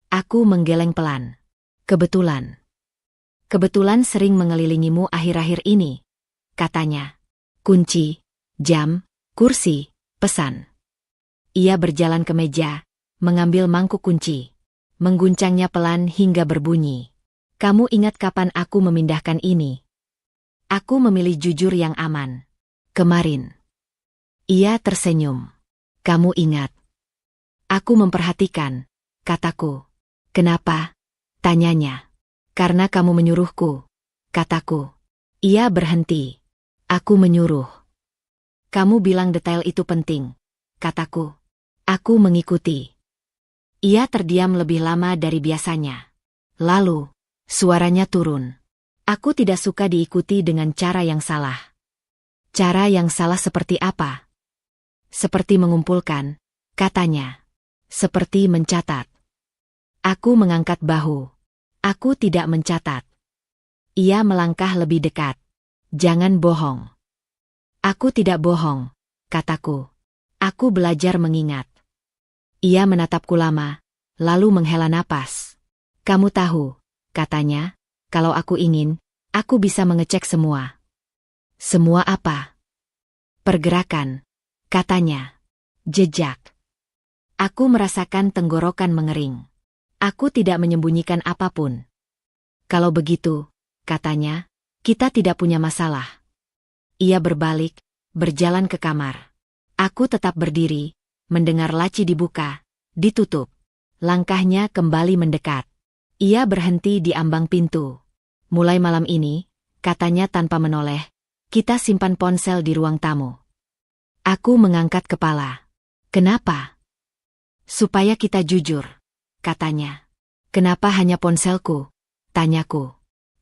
Aku menggeleng pelan. Kebetulan. Kebetulan sering mengelilingimu akhir-akhir ini, katanya. Kunci, jam, kursi, pesan. Ia berjalan ke meja, mengambil mangkuk kunci. Mengguncangnya pelan hingga berbunyi. Kamu ingat kapan aku memindahkan ini? Aku memilih jujur yang aman. Kemarin. Ia tersenyum. Kamu ingat. Aku memperhatikan, kataku. Kenapa? Tanyanya. Karena kamu menyuruhku, kataku. Ia berhenti. Aku menyuruh. Kamu bilang detail itu penting, kataku. Aku mengikuti. Ia terdiam lebih lama dari biasanya. Lalu, suaranya turun. Aku tidak suka diikuti dengan cara yang salah. Cara yang salah seperti apa? Seperti mengumpulkan, katanya. Seperti mencatat. Aku mengangkat bahu. Aku tidak mencatat. Ia melangkah lebih dekat. Jangan bohong. Aku tidak bohong, kataku. Aku belajar mengingat. Ia menatapku lama, lalu menghela napas. Kamu tahu, katanya, kalau aku ingin, aku bisa mengecek semua. Semua apa? Pergerakan, katanya. Jejak. Aku merasakan tenggorokan mengering. Aku tidak menyembunyikan apapun. Kalau begitu, katanya, kita tidak punya masalah. Ia berbalik, berjalan ke kamar. Aku tetap berdiri, mendengar laci dibuka, ditutup. Langkahnya kembali mendekat. Ia berhenti di ambang pintu. Mulai malam ini, katanya tanpa menoleh, kita simpan ponsel di ruang tamu. Aku mengangkat kepala. Kenapa? Supaya kita jujur, katanya. Kenapa hanya ponselku? Tanyaku.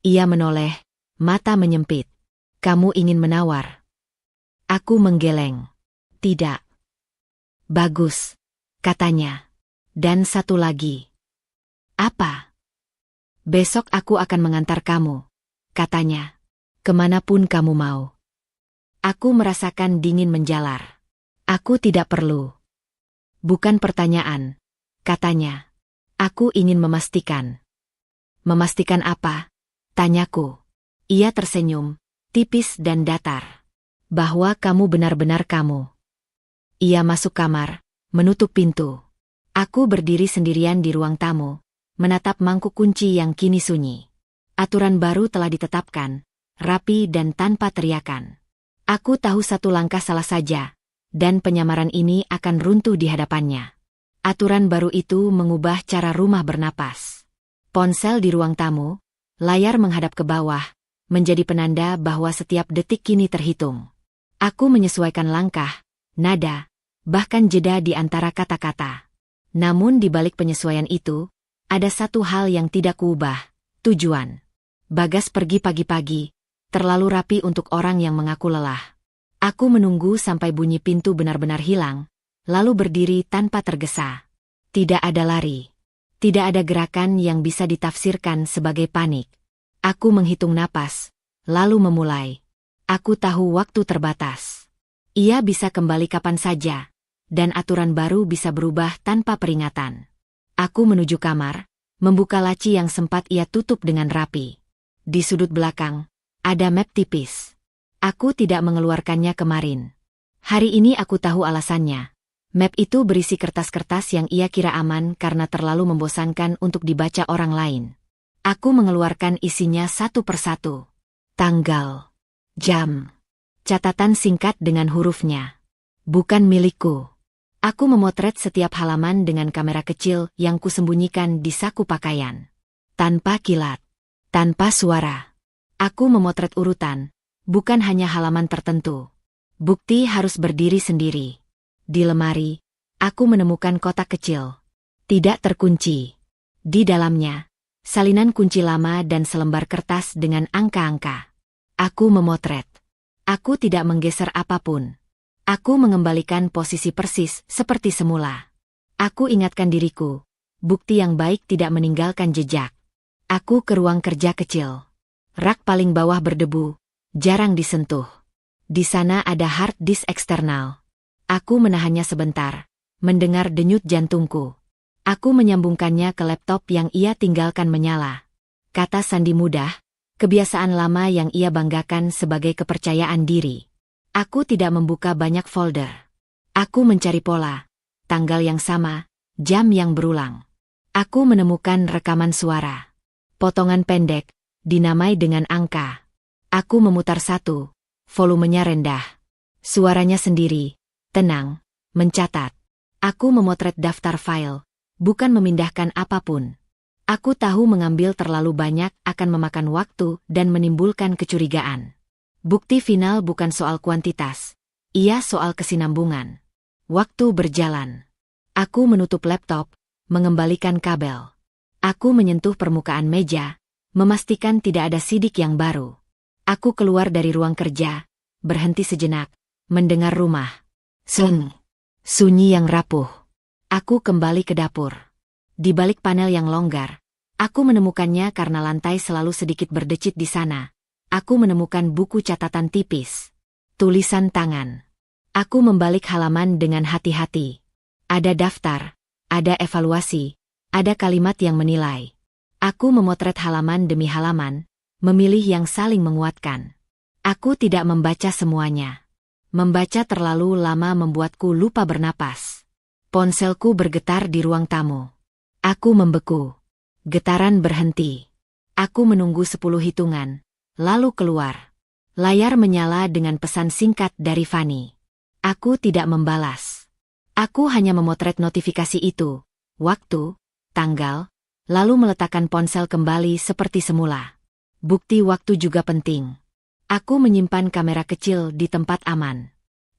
Ia menoleh, mata menyempit. Kamu ingin menawar? Aku menggeleng. Tidak. Bagus, katanya. Dan satu lagi. Apa? Besok aku akan mengantar kamu, katanya. Kemanapun kamu mau. Aku merasakan dingin menjalar. Aku tidak perlu. Bukan pertanyaan, katanya. Aku ingin memastikan. Memastikan apa? Tanyaku. Ia tersenyum, tipis dan datar. Bahwa kamu benar-benar kamu. Ia masuk kamar, menutup pintu. Aku berdiri sendirian di ruang tamu, menatap mangkuk kunci yang kini sunyi. Aturan baru telah ditetapkan, rapi dan tanpa teriakan. Aku tahu satu langkah salah saja, dan penyamaran ini akan runtuh di hadapannya. Aturan baru itu mengubah cara rumah bernapas. Ponsel di ruang tamu, layar menghadap ke bawah, menjadi penanda bahwa setiap detik kini terhitung. Aku menyesuaikan langkah, nada, bahkan jeda di antara kata-kata. Namun di balik penyesuaian itu, ada satu hal yang tidak kuubah, tujuan. Bagas pergi pagi-pagi, terlalu rapi untuk orang yang mengaku lelah. Aku menunggu sampai bunyi pintu benar-benar hilang, lalu berdiri tanpa tergesa. Tidak ada lari. Tidak ada gerakan yang bisa ditafsirkan sebagai panik. Aku menghitung napas, lalu memulai. Aku tahu waktu terbatas. Ia bisa kembali kapan saja, dan aturan baru bisa berubah tanpa peringatan. Aku menuju kamar, membuka laci yang sempat ia tutup dengan rapi. Di sudut belakang, ada map tipis. Aku tidak mengeluarkannya kemarin. Hari ini aku tahu alasannya. Map itu berisi kertas-kertas yang ia kira aman karena terlalu membosankan untuk dibaca orang lain. Aku mengeluarkan isinya satu persatu. Tanggal, jam, catatan singkat dengan hurufnya. Bukan milikku. Aku memotret setiap halaman dengan kamera kecil yang kusembunyikan di saku pakaian. Tanpa kilat, tanpa suara. Aku memotret urutan, bukan hanya halaman tertentu. Bukti harus berdiri sendiri. Di lemari, aku menemukan kotak kecil. Tidak terkunci. Di dalamnya, salinan kunci lama dan selembar kertas dengan angka-angka. Aku memotret. Aku tidak menggeser apapun. Aku mengembalikan posisi persis seperti semula. Aku ingatkan diriku, bukti yang baik tidak meninggalkan jejak. Aku ke ruang kerja kecil. Rak paling bawah berdebu, jarang disentuh. Di sana ada hard disk eksternal. Aku menahannya sebentar, mendengar denyut jantungku. Aku menyambungkannya ke laptop yang ia tinggalkan menyala. Kata sandi mudah, kebiasaan lama yang ia banggakan sebagai kepercayaan diri. Aku tidak membuka banyak folder. Aku mencari pola, tanggal yang sama, jam yang berulang. Aku menemukan rekaman suara. Potongan pendek, dinamai dengan angka. Aku memutar satu, volumenya rendah. Suaranya sendiri, tenang, mencatat. Aku memotret daftar file, bukan memindahkan apapun. Aku tahu mengambil terlalu banyak akan memakan waktu dan menimbulkan kecurigaan. Bukti final bukan soal kuantitas, ia soal kesinambungan. Waktu berjalan. Aku menutup laptop, mengembalikan kabel. Aku menyentuh permukaan meja, memastikan tidak ada sidik yang baru. Aku keluar dari ruang kerja, berhenti sejenak, mendengar rumah. Sunyi yang rapuh. Aku kembali ke dapur. Di balik panel yang longgar, aku menemukannya karena lantai selalu sedikit berdecit di sana. Aku menemukan buku catatan tipis. Tulisan tangan. Aku membalik halaman dengan hati-hati. Ada daftar, ada evaluasi, ada kalimat yang menilai. Aku memotret halaman demi halaman, memilih yang saling menguatkan. Aku tidak membaca semuanya. Membaca terlalu lama membuatku lupa bernapas. Ponselku bergetar di ruang tamu. Aku membeku. Getaran berhenti. Aku menunggu 10 hitungan, lalu keluar. Layar menyala dengan pesan singkat dari Fanny. Aku tidak membalas. Aku hanya memotret notifikasi itu, waktu, tanggal, lalu meletakkan ponsel kembali seperti semula. Bukti waktu juga penting. Aku menyimpan kamera kecil di tempat aman.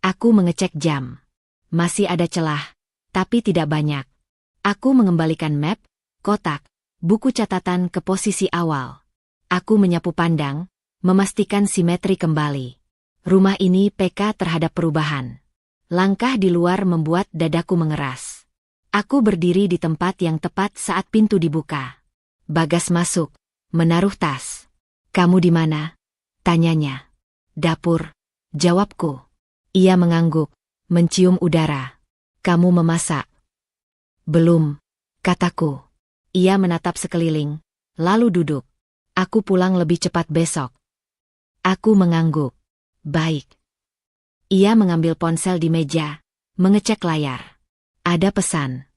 Aku mengecek jam. Masih ada celah, tapi tidak banyak. Aku mengembalikan map, kotak, buku catatan ke posisi awal. Aku menyapu pandang, memastikan simetri kembali. Rumah ini peka terhadap perubahan. Langkah di luar membuat dadaku mengeras. Aku berdiri di tempat yang tepat saat pintu dibuka. Bagas masuk, menaruh tas. "Kamu di mana?" tanyanya. "Dapur," jawabku. Ia mengangguk, mencium udara. "Kamu memasak?" "Belum," kataku. Ia menatap sekeliling, lalu duduk. "Aku pulang lebih cepat besok." Aku mengangguk. "Baik." Ia mengambil ponsel di meja, mengecek layar. "Ada pesan?"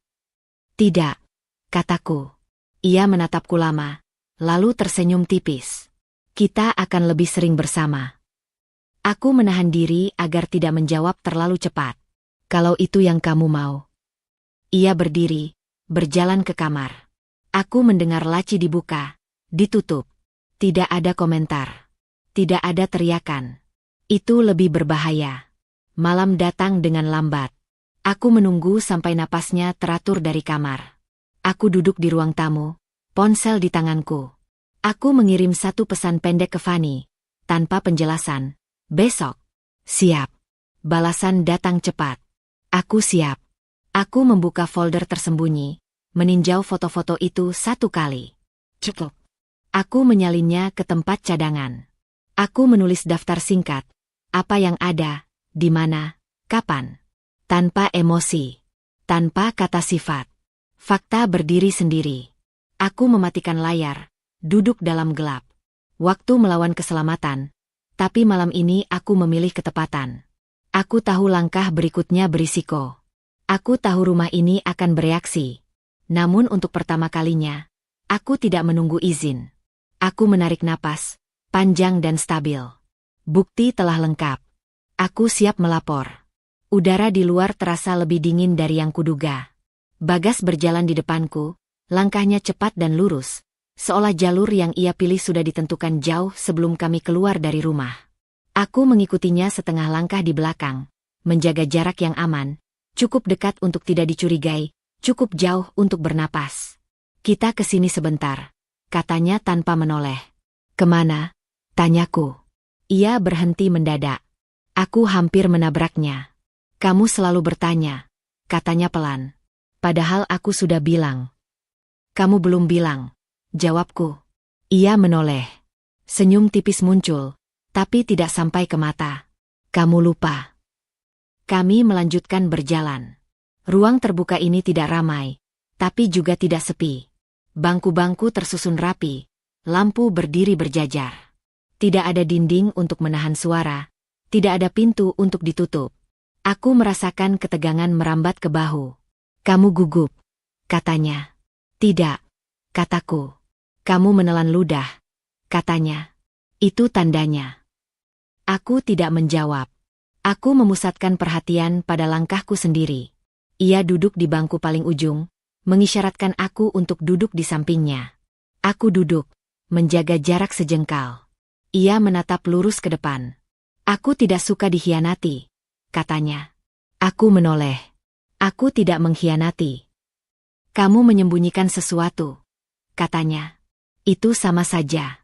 "Tidak," kataku. Ia menatapku lama, lalu tersenyum tipis. "Kita akan lebih sering bersama." Aku menahan diri agar tidak menjawab terlalu cepat. "Kalau itu yang kamu mau." Ia berdiri, berjalan ke kamar. Aku mendengar laci dibuka, ditutup. Tidak ada komentar. Tidak ada teriakan. Itu lebih berbahaya. Malam datang dengan lambat. Aku menunggu sampai napasnya teratur dari kamar. Aku duduk di ruang tamu, ponsel di tanganku. Aku mengirim satu pesan pendek ke Fanny, tanpa penjelasan. Besok. Siap. Balasan datang cepat. Aku siap. Aku membuka folder tersembunyi, meninjau foto-foto itu satu kali. Cukup. Aku menyalinnya ke tempat cadangan. Aku menulis daftar singkat. Apa yang ada, di mana, kapan. Tanpa emosi. Tanpa kata sifat. Fakta berdiri sendiri. Aku mematikan layar, duduk dalam gelap. Waktu melawan keselamatan. Tapi malam ini aku memilih ketepatan. Aku tahu langkah berikutnya berisiko. Aku tahu rumah ini akan bereaksi. Namun untuk pertama kalinya, aku tidak menunggu izin. Aku menarik napas, panjang dan stabil. Bukti telah lengkap. Aku siap melapor. Udara di luar terasa lebih dingin dari yang kuduga. Bagas berjalan di depanku, langkahnya cepat dan lurus, seolah jalur yang ia pilih sudah ditentukan jauh sebelum kami keluar dari rumah. Aku mengikutinya setengah langkah di belakang, menjaga jarak yang aman, cukup dekat untuk tidak dicurigai, cukup jauh untuk bernapas. Kita kesini sebentar, katanya tanpa menoleh. Kemana? Tanyaku. Ia berhenti mendadak. Aku hampir menabraknya. Kamu selalu bertanya, katanya pelan. Padahal aku sudah bilang. Kamu belum bilang, jawabku. Ia menoleh. Senyum tipis muncul, tapi tidak sampai ke mata. Kamu lupa. Kami melanjutkan berjalan. Ruang terbuka ini tidak ramai, tapi juga tidak sepi. Bangku-bangku tersusun rapi, lampu berdiri berjajar. Tidak ada dinding untuk menahan suara, tidak ada pintu untuk ditutup. Aku merasakan ketegangan merambat ke bahu. Kamu gugup, katanya. Tidak, kataku. Kamu menelan ludah, katanya. Itu tandanya. Aku tidak menjawab. Aku memusatkan perhatian pada langkahku sendiri. Ia duduk di bangku paling ujung, mengisyaratkan aku untuk duduk di sampingnya. Aku duduk, menjaga jarak sejengkal. Ia menatap lurus ke depan. Aku tidak suka dikhianati, katanya. Aku menoleh. Aku tidak mengkhianati. Kamu menyembunyikan sesuatu, katanya. Itu sama saja.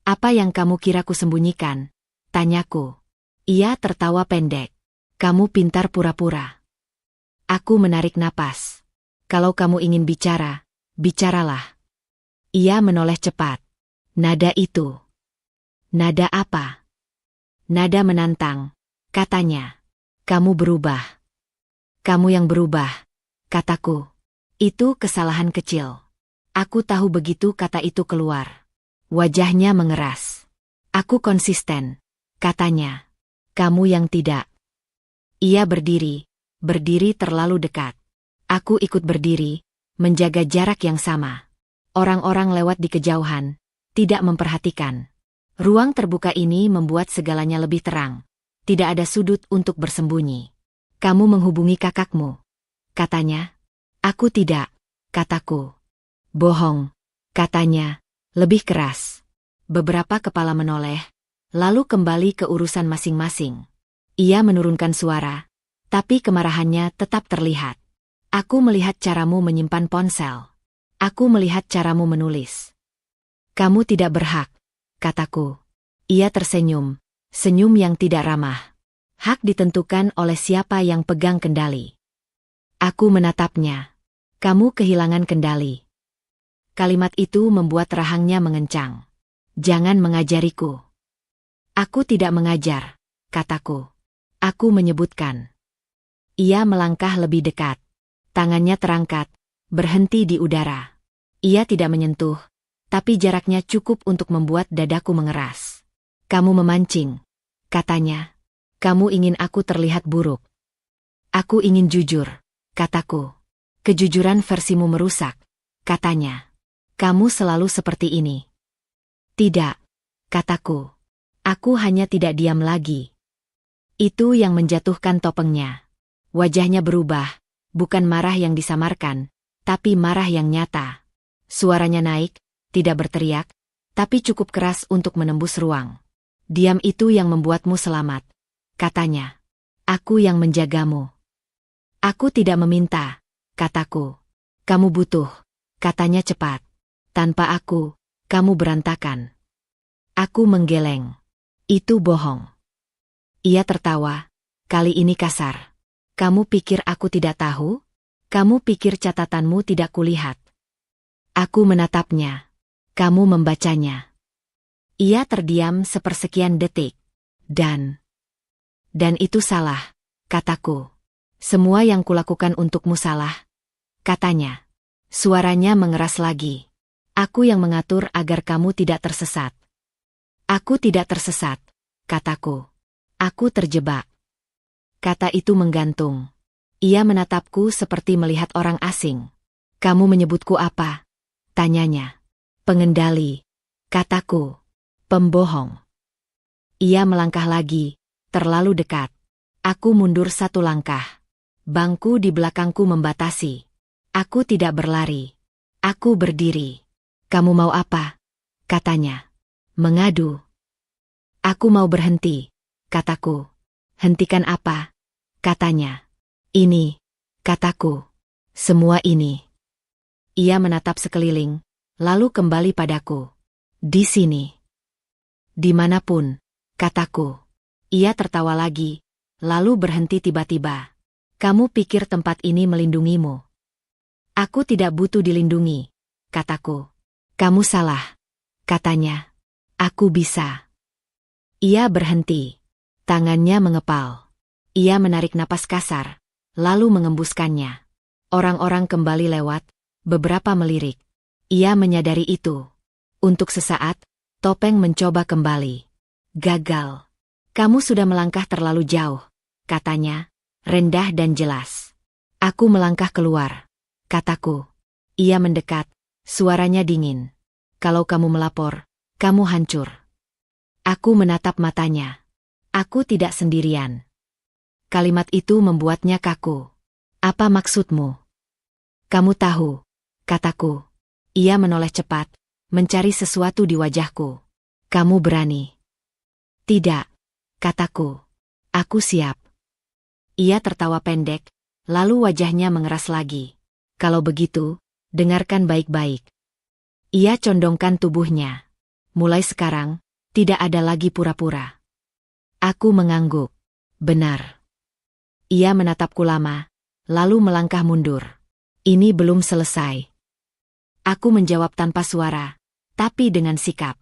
Apa yang kamu kira ku sembunyikan? Tanyaku. Ia tertawa pendek. Kamu pintar pura-pura. Aku menarik napas. Kalau kamu ingin bicara, bicaralah. Ia menoleh cepat. Nada itu. Nada apa? Nada menantang, katanya. Kamu berubah. Kamu yang berubah, kataku. Itu kesalahan kecil. Aku tahu begitu kata itu keluar. Wajahnya mengeras. Aku konsisten, katanya. Kamu yang tidak. Ia berdiri terlalu dekat. Aku ikut berdiri, menjaga jarak yang sama. Orang-orang lewat di kejauhan, tidak memperhatikan. Ruang terbuka ini membuat segalanya lebih terang. Tidak ada sudut untuk bersembunyi. Kamu menghubungi kakakmu, katanya. Aku tidak, kataku. Bohong, katanya, lebih keras. Beberapa kepala menoleh, lalu kembali ke urusan masing-masing. Ia menurunkan suara, tapi kemarahannya tetap terlihat. Aku melihat caramu menyimpan ponsel. Aku melihat caramu menulis. Kamu tidak berhak, kataku. Ia tersenyum, senyum yang tidak ramah. Hak ditentukan oleh siapa yang pegang kendali. Aku menatapnya. Kamu kehilangan kendali. Kalimat itu membuat rahangnya mengencang. Jangan mengajariku. Aku tidak mengajar, kataku. Aku menyebutkan. Ia melangkah lebih dekat. Tangannya terangkat, berhenti di udara. Ia tidak menyentuh, tapi jaraknya cukup untuk membuat dadaku mengeras. Kamu memancing, katanya. Kamu ingin aku terlihat buruk. Aku ingin jujur, kataku. Kejujuran versimu merusak, katanya. Kamu selalu seperti ini. Tidak, kataku. Aku hanya tidak diam lagi. Itu yang menjatuhkan topengnya. Wajahnya berubah, Bukan marah yang disamarkan, tapi marah yang nyata. Suaranya naik, tidak berteriak, tapi cukup keras untuk menembus ruang. Diam itu yang membuatmu selamat, katanya. Aku yang menjagamu. Aku tidak meminta, kataku. Kamu butuh, katanya cepat. Tanpa aku, kamu berantakan. Aku menggeleng. Itu bohong. Ia tertawa, kali ini kasar. Kamu pikir aku tidak tahu? Kamu pikir catatanmu tidak kulihat? Aku menatapnya. Kamu membacanya. Ia terdiam sepersekian detik. Dan itu salah, kataku. Semua yang kulakukan untukmu salah, katanya. Suaranya mengeras lagi. Aku yang mengatur agar kamu tidak tersesat. Aku tidak tersesat, kataku. Aku terjebak. Kata itu menggantung. Ia menatapku seperti melihat orang asing. Kamu menyebutku apa? Tanyanya. Pengendali, kataku. Pembohong. Ia melangkah lagi, terlalu dekat. Aku mundur satu langkah. Bangku di belakangku membatasi. Aku tidak berlari. Aku berdiri. Kamu mau apa? Katanya. Mengadu. Aku mau berhenti, kataku. Hentikan apa? Katanya. Ini, kataku. Semua ini. Ia menatap sekeliling, lalu kembali padaku. Di sini. Dimanapun, kataku. Ia tertawa lagi, lalu berhenti tiba-tiba. Kamu pikir tempat ini melindungimu? Aku tidak butuh dilindungi, kataku. Kamu salah, katanya. Aku bisa. Ia berhenti. Tangannya mengepal. Ia menarik napas kasar, lalu mengembuskannya. Orang-orang kembali lewat, beberapa melirik. Ia menyadari itu. Untuk sesaat, Topeng mencoba kembali. Gagal. Kamu sudah melangkah terlalu jauh, katanya, rendah dan jelas. Aku melangkah keluar, kataku. Ia mendekat. Suaranya dingin. Kalau kamu melapor, kamu hancur. Aku menatap matanya. Aku tidak sendirian. Kalimat itu membuatnya kaku. Apa maksudmu? Kamu tahu, kataku. Ia menoleh cepat, mencari sesuatu di wajahku. Kamu berani? Tidak, kataku. Aku siap. Ia tertawa pendek, lalu wajahnya mengeras lagi. Kalau begitu, dengarkan baik-baik. Ia condongkan tubuhnya. Mulai sekarang, tidak ada lagi pura-pura. Aku mengangguk. Benar. Ia menatapku lama, lalu melangkah mundur. Ini belum selesai. Aku menjawab tanpa suara, tapi dengan sikap.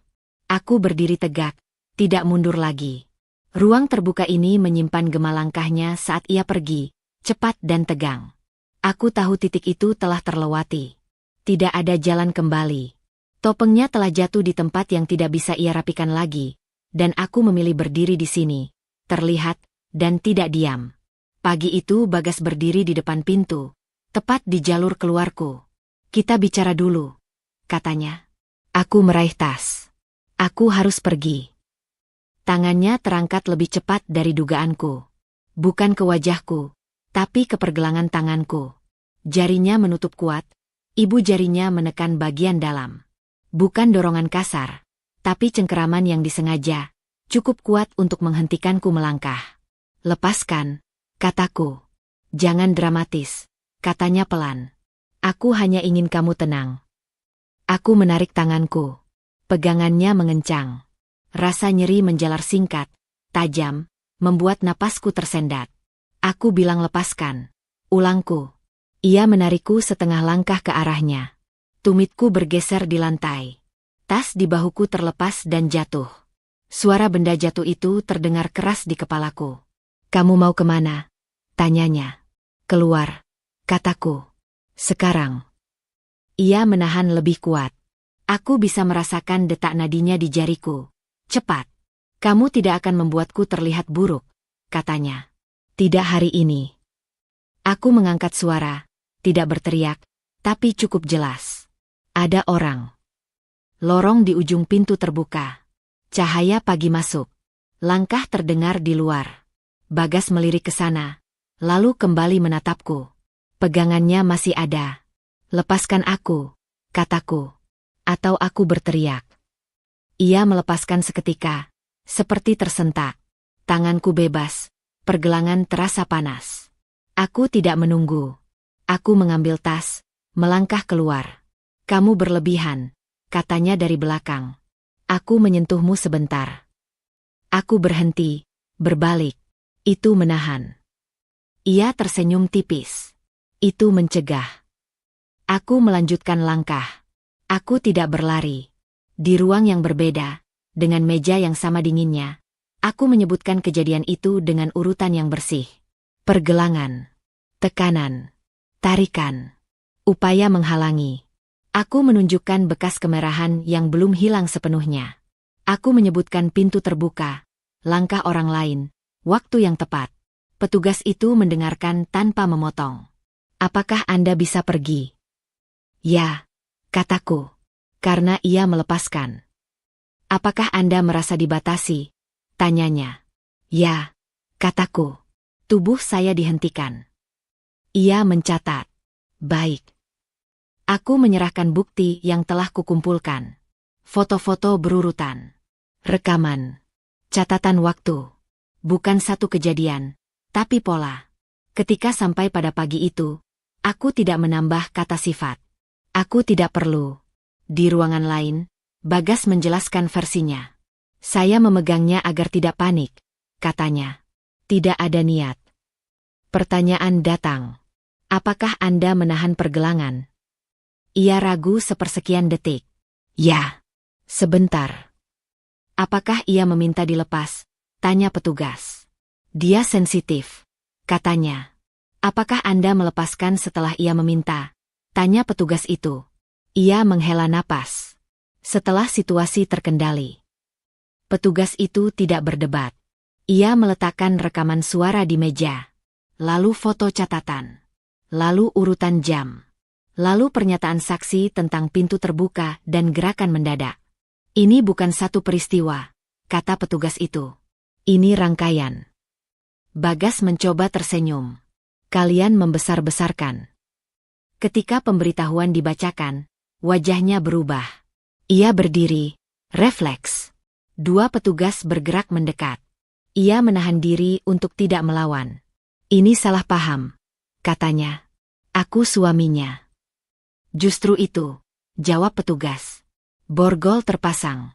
Aku berdiri tegak, tidak mundur lagi. Ruang terbuka ini menyimpan gema langkahnya saat ia pergi, cepat dan tegang. Aku tahu titik itu telah terlewati. Tidak ada jalan kembali. Topengnya telah jatuh di tempat yang tidak bisa ia rapikan lagi, dan aku memilih berdiri di sini, terlihat, dan tidak diam. Pagi itu Bagas berdiri di depan pintu, tepat di jalur keluarku. Kita bicara dulu, katanya. Aku meraih tas. Aku harus pergi. Tangannya terangkat lebih cepat dari dugaanku. Bukan ke wajahku, tapi ke pergelangan tanganku. Jarinya menutup kuat, ibu jarinya menekan bagian dalam. Bukan dorongan kasar, tapi cengkeraman yang disengaja, cukup kuat untuk menghentikanku melangkah. Lepaskan, kataku. Jangan dramatis, katanya pelan. Aku hanya ingin kamu tenang. Aku menarik tanganku. Pegangannya mengencang. Rasa nyeri menjalar singkat, tajam, membuat napasku tersendat. Aku bilang lepaskan. Ulangku. Ia menarikku setengah langkah ke arahnya. Tumitku bergeser di lantai. Tas di bahuku terlepas dan jatuh. Suara benda jatuh itu terdengar keras di kepalaku. Kamu mau kemana? Tanyanya. Keluar, kataku. Sekarang. Ia menahan lebih kuat. Aku bisa merasakan detak nadinya di jariku. Cepat. Kamu tidak akan membuatku terlihat buruk, katanya. Tidak hari ini. Aku mengangkat suara, tidak berteriak, tapi cukup jelas. Ada orang. Lorong di ujung pintu terbuka. Cahaya pagi masuk. Langkah terdengar di luar. Bagas melirik ke sana, lalu kembali menatapku. Pegangannya masih ada. Lepaskan aku, kataku. Atau aku berteriak. Ia melepaskan seketika, seperti tersentak. Tanganku bebas, pergelangan terasa panas. Aku tidak menunggu. Aku mengambil tas, melangkah keluar. Kamu berlebihan, katanya dari belakang. Aku menyentuhmu sebentar. Aku berhenti, berbalik. Itu menahan. Ia tersenyum tipis. Itu mencegah. Aku melanjutkan langkah. Aku tidak berlari. Di ruang yang berbeda, dengan meja yang sama dinginnya, aku menyebutkan kejadian itu dengan urutan yang bersih. Pergelangan, tekanan, tarikan, upaya menghalangi. Aku menunjukkan bekas kemerahan yang belum hilang sepenuhnya. Aku menyebutkan pintu terbuka, langkah orang lain, waktu yang tepat. Petugas itu mendengarkan tanpa memotong. Apakah Anda bisa pergi? Ya, kataku. Karena ia melepaskan. Apakah Anda merasa dibatasi? Tanyanya. Ya, kataku. Tubuh saya dihentikan. Ia mencatat. Baik. Aku menyerahkan bukti yang telah kukumpulkan. Foto-foto berurutan. Rekaman. Catatan waktu. Bukan satu kejadian, tapi pola. Ketika sampai pada pagi itu, aku tidak menambah kata sifat. Aku tidak perlu. Di ruangan lain, Bagas menjelaskan versinya. Saya memegangnya agar tidak panik, katanya. Tidak ada niat. Pertanyaan datang. Apakah Anda menahan pergelangan? Ia ragu sepersekian detik. Ya. Sebentar. Apakah ia meminta dilepas? Tanya petugas. Dia sensitif, katanya. Apakah Anda melepaskan setelah ia meminta? Tanya petugas itu. Ia menghela napas. Setelah situasi terkendali. Petugas itu tidak berdebat. Ia meletakkan rekaman suara di meja. Lalu foto catatan. Lalu urutan jam. Lalu pernyataan saksi tentang pintu terbuka dan gerakan mendadak. Ini bukan satu peristiwa, kata petugas itu. Ini rangkaian. Bagas mencoba tersenyum. Kalian membesar-besarkan. Ketika pemberitahuan dibacakan, wajahnya berubah. Ia berdiri, refleks. Dua petugas bergerak mendekat. Ia menahan diri untuk tidak melawan. Ini salah paham, katanya. Aku suaminya. Justru itu, jawab petugas. Borgol terpasang.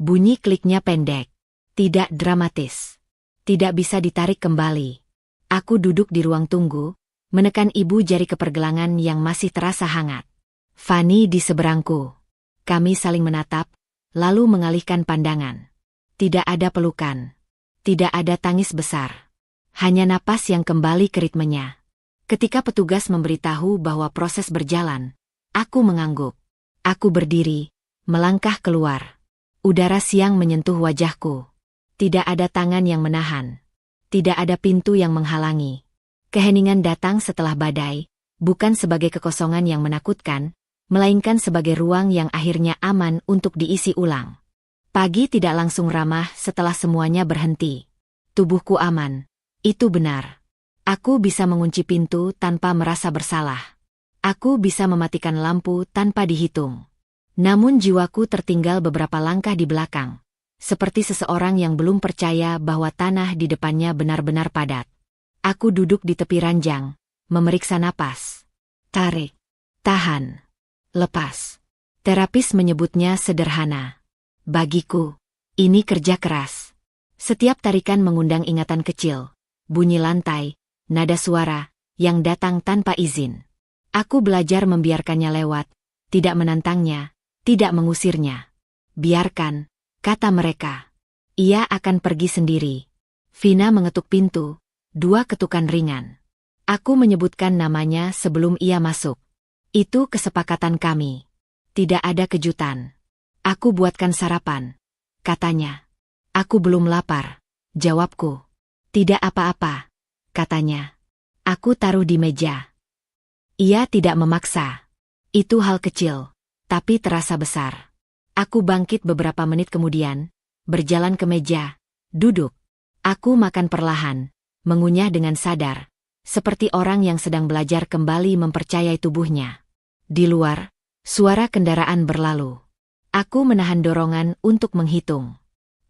Bunyi kliknya pendek. Tidak dramatis. Tidak bisa ditarik kembali. Aku duduk di ruang tunggu, menekan ibu jari ke pergelangan yang masih terasa hangat. Fanny di seberangku. Kami saling menatap, lalu mengalihkan pandangan. Tidak ada pelukan. Tidak ada tangis besar. Hanya napas yang kembali ke ritmenya. Ketika petugas memberitahu bahwa proses berjalan, aku mengangguk. Aku berdiri, melangkah keluar. Udara siang menyentuh wajahku. Tidak ada tangan yang menahan. Tidak ada pintu yang menghalangi. Keheningan datang setelah badai, bukan sebagai kekosongan yang menakutkan, melainkan sebagai ruang yang akhirnya aman untuk diisi ulang. Pagi tidak langsung ramah setelah semuanya berhenti. Tubuhku aman. Itu benar. Aku bisa mengunci pintu tanpa merasa bersalah. Aku bisa mematikan lampu tanpa dihitung. Namun jiwaku tertinggal beberapa langkah di belakang. Seperti seseorang yang belum percaya bahwa tanah di depannya benar-benar padat. Aku duduk di tepi ranjang, memeriksa napas. Tarik. Tahan. Lepas. Terapis menyebutnya sederhana. Bagiku, ini kerja keras. Setiap tarikan mengundang ingatan kecil. Bunyi lantai, nada suara, yang datang tanpa izin. Aku belajar membiarkannya lewat, tidak menantangnya, tidak mengusirnya. Biarkan, kata mereka. Ia akan pergi sendiri. Vina mengetuk pintu, 2 ketukan ringan. Aku menyebutkan namanya sebelum ia masuk. Itu kesepakatan kami. Tidak ada kejutan. Aku buatkan sarapan, katanya. Aku belum lapar, jawabku. Tidak apa-apa, katanya. Aku taruh di meja. Ia tidak memaksa. Itu hal kecil, tapi terasa besar. Aku bangkit beberapa menit kemudian, berjalan ke meja, duduk. Aku makan perlahan, mengunyah dengan sadar. seperti orang yang sedang belajar kembali mempercayai tubuhnya. Di luar, suara kendaraan berlalu. Aku menahan dorongan untuk menghitung.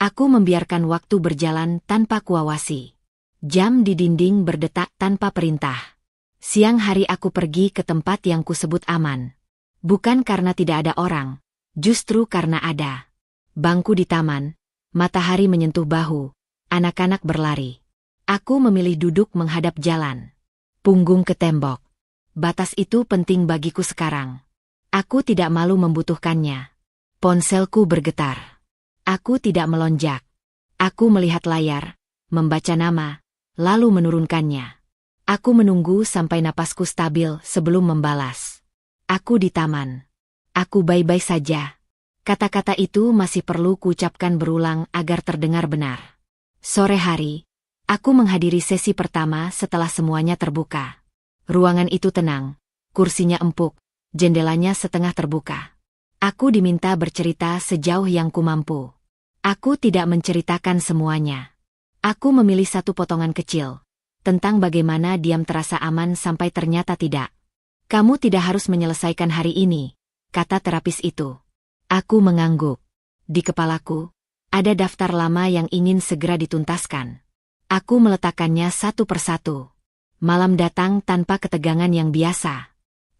Aku membiarkan waktu berjalan tanpa kuawasi. Jam di dinding berdetak tanpa perintah. Siang hari aku pergi ke tempat yang kusebut aman. Bukan karena tidak ada orang, justru karena ada. Bangku di taman, matahari menyentuh bahu, anak-anak berlari. Aku memilih duduk menghadap jalan. Punggung ke tembok. Batas itu penting bagiku sekarang. Aku tidak malu membutuhkannya. Ponselku bergetar. Aku tidak melonjak. Aku melihat layar, membaca nama, lalu menurunkannya. Aku menunggu sampai napasku stabil sebelum membalas. Aku di taman. Aku baik-baik saja. Kata-kata itu masih perlu kuucapkan berulang agar terdengar benar. Sore hari, aku menghadiri sesi pertama setelah semuanya terbuka. Ruangan itu tenang, kursinya empuk, jendelanya setengah terbuka. Aku diminta bercerita sejauh yang kumampu. Aku tidak menceritakan semuanya. Aku memilih satu potongan kecil, tentang bagaimana diam terasa aman sampai ternyata tidak. Kamu tidak harus menyelesaikan hari ini, kata terapis itu. Aku mengangguk. Di kepalaku, ada daftar lama yang ingin segera dituntaskan. Aku meletakkannya satu persatu. Malam datang tanpa ketegangan yang biasa.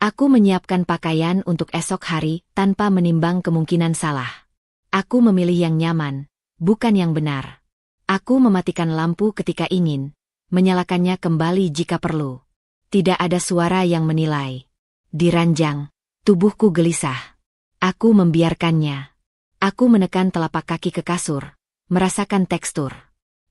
Aku menyiapkan pakaian untuk esok hari tanpa menimbang kemungkinan salah. Aku memilih yang nyaman, bukan yang benar. Aku mematikan lampu ketika ingin, menyalakannya kembali jika perlu. Tidak ada suara yang menilai. Di ranjang, tubuhku gelisah. Aku membiarkannya. Aku menekan telapak kaki ke kasur, merasakan tekstur.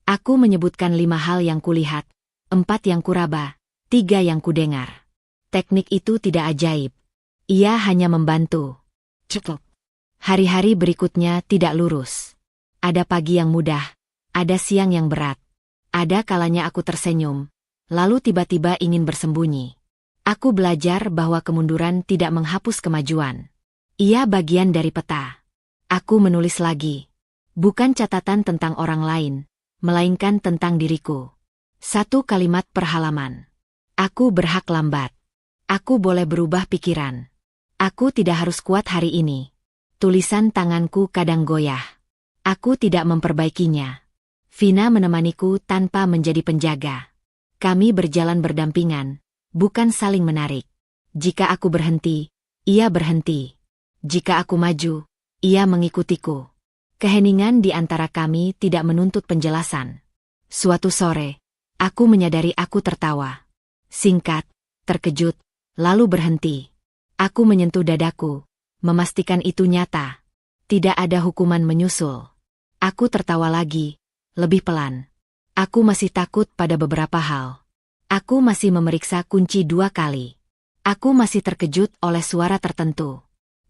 Aku menyebutkan 5 hal yang kulihat, 4 yang kuraba, 3 yang kudengar. Teknik itu tidak ajaib. Ia hanya membantu. Cukup. Hari-hari berikutnya tidak lurus. Ada pagi yang mudah, ada siang yang berat. Ada kalanya aku tersenyum, lalu tiba-tiba ingin bersembunyi. Aku belajar bahwa kemunduran tidak menghapus kemajuan. Ia bagian dari peta. Aku menulis lagi. Bukan catatan tentang orang lain, melainkan tentang diriku. 1 kalimat per halaman. Aku berhak lambat. Aku boleh berubah pikiran. Aku tidak harus kuat hari ini. Tulisan tanganku kadang goyah. Aku tidak memperbaikinya. Vina menemaniku tanpa menjadi penjaga. Kami berjalan berdampingan, bukan saling menarik. Jika aku berhenti, ia berhenti. Jika aku maju, ia mengikutiku. Keheningan di antara kami tidak menuntut penjelasan. Suatu sore, aku menyadari aku tertawa. Singkat, terkejut, lalu berhenti. Aku menyentuh dadaku, memastikan itu nyata. Tidak ada hukuman menyusul. Aku tertawa lagi, lebih pelan. Aku masih takut pada beberapa hal. Aku masih memeriksa kunci 2 kali. Aku masih terkejut oleh suara tertentu.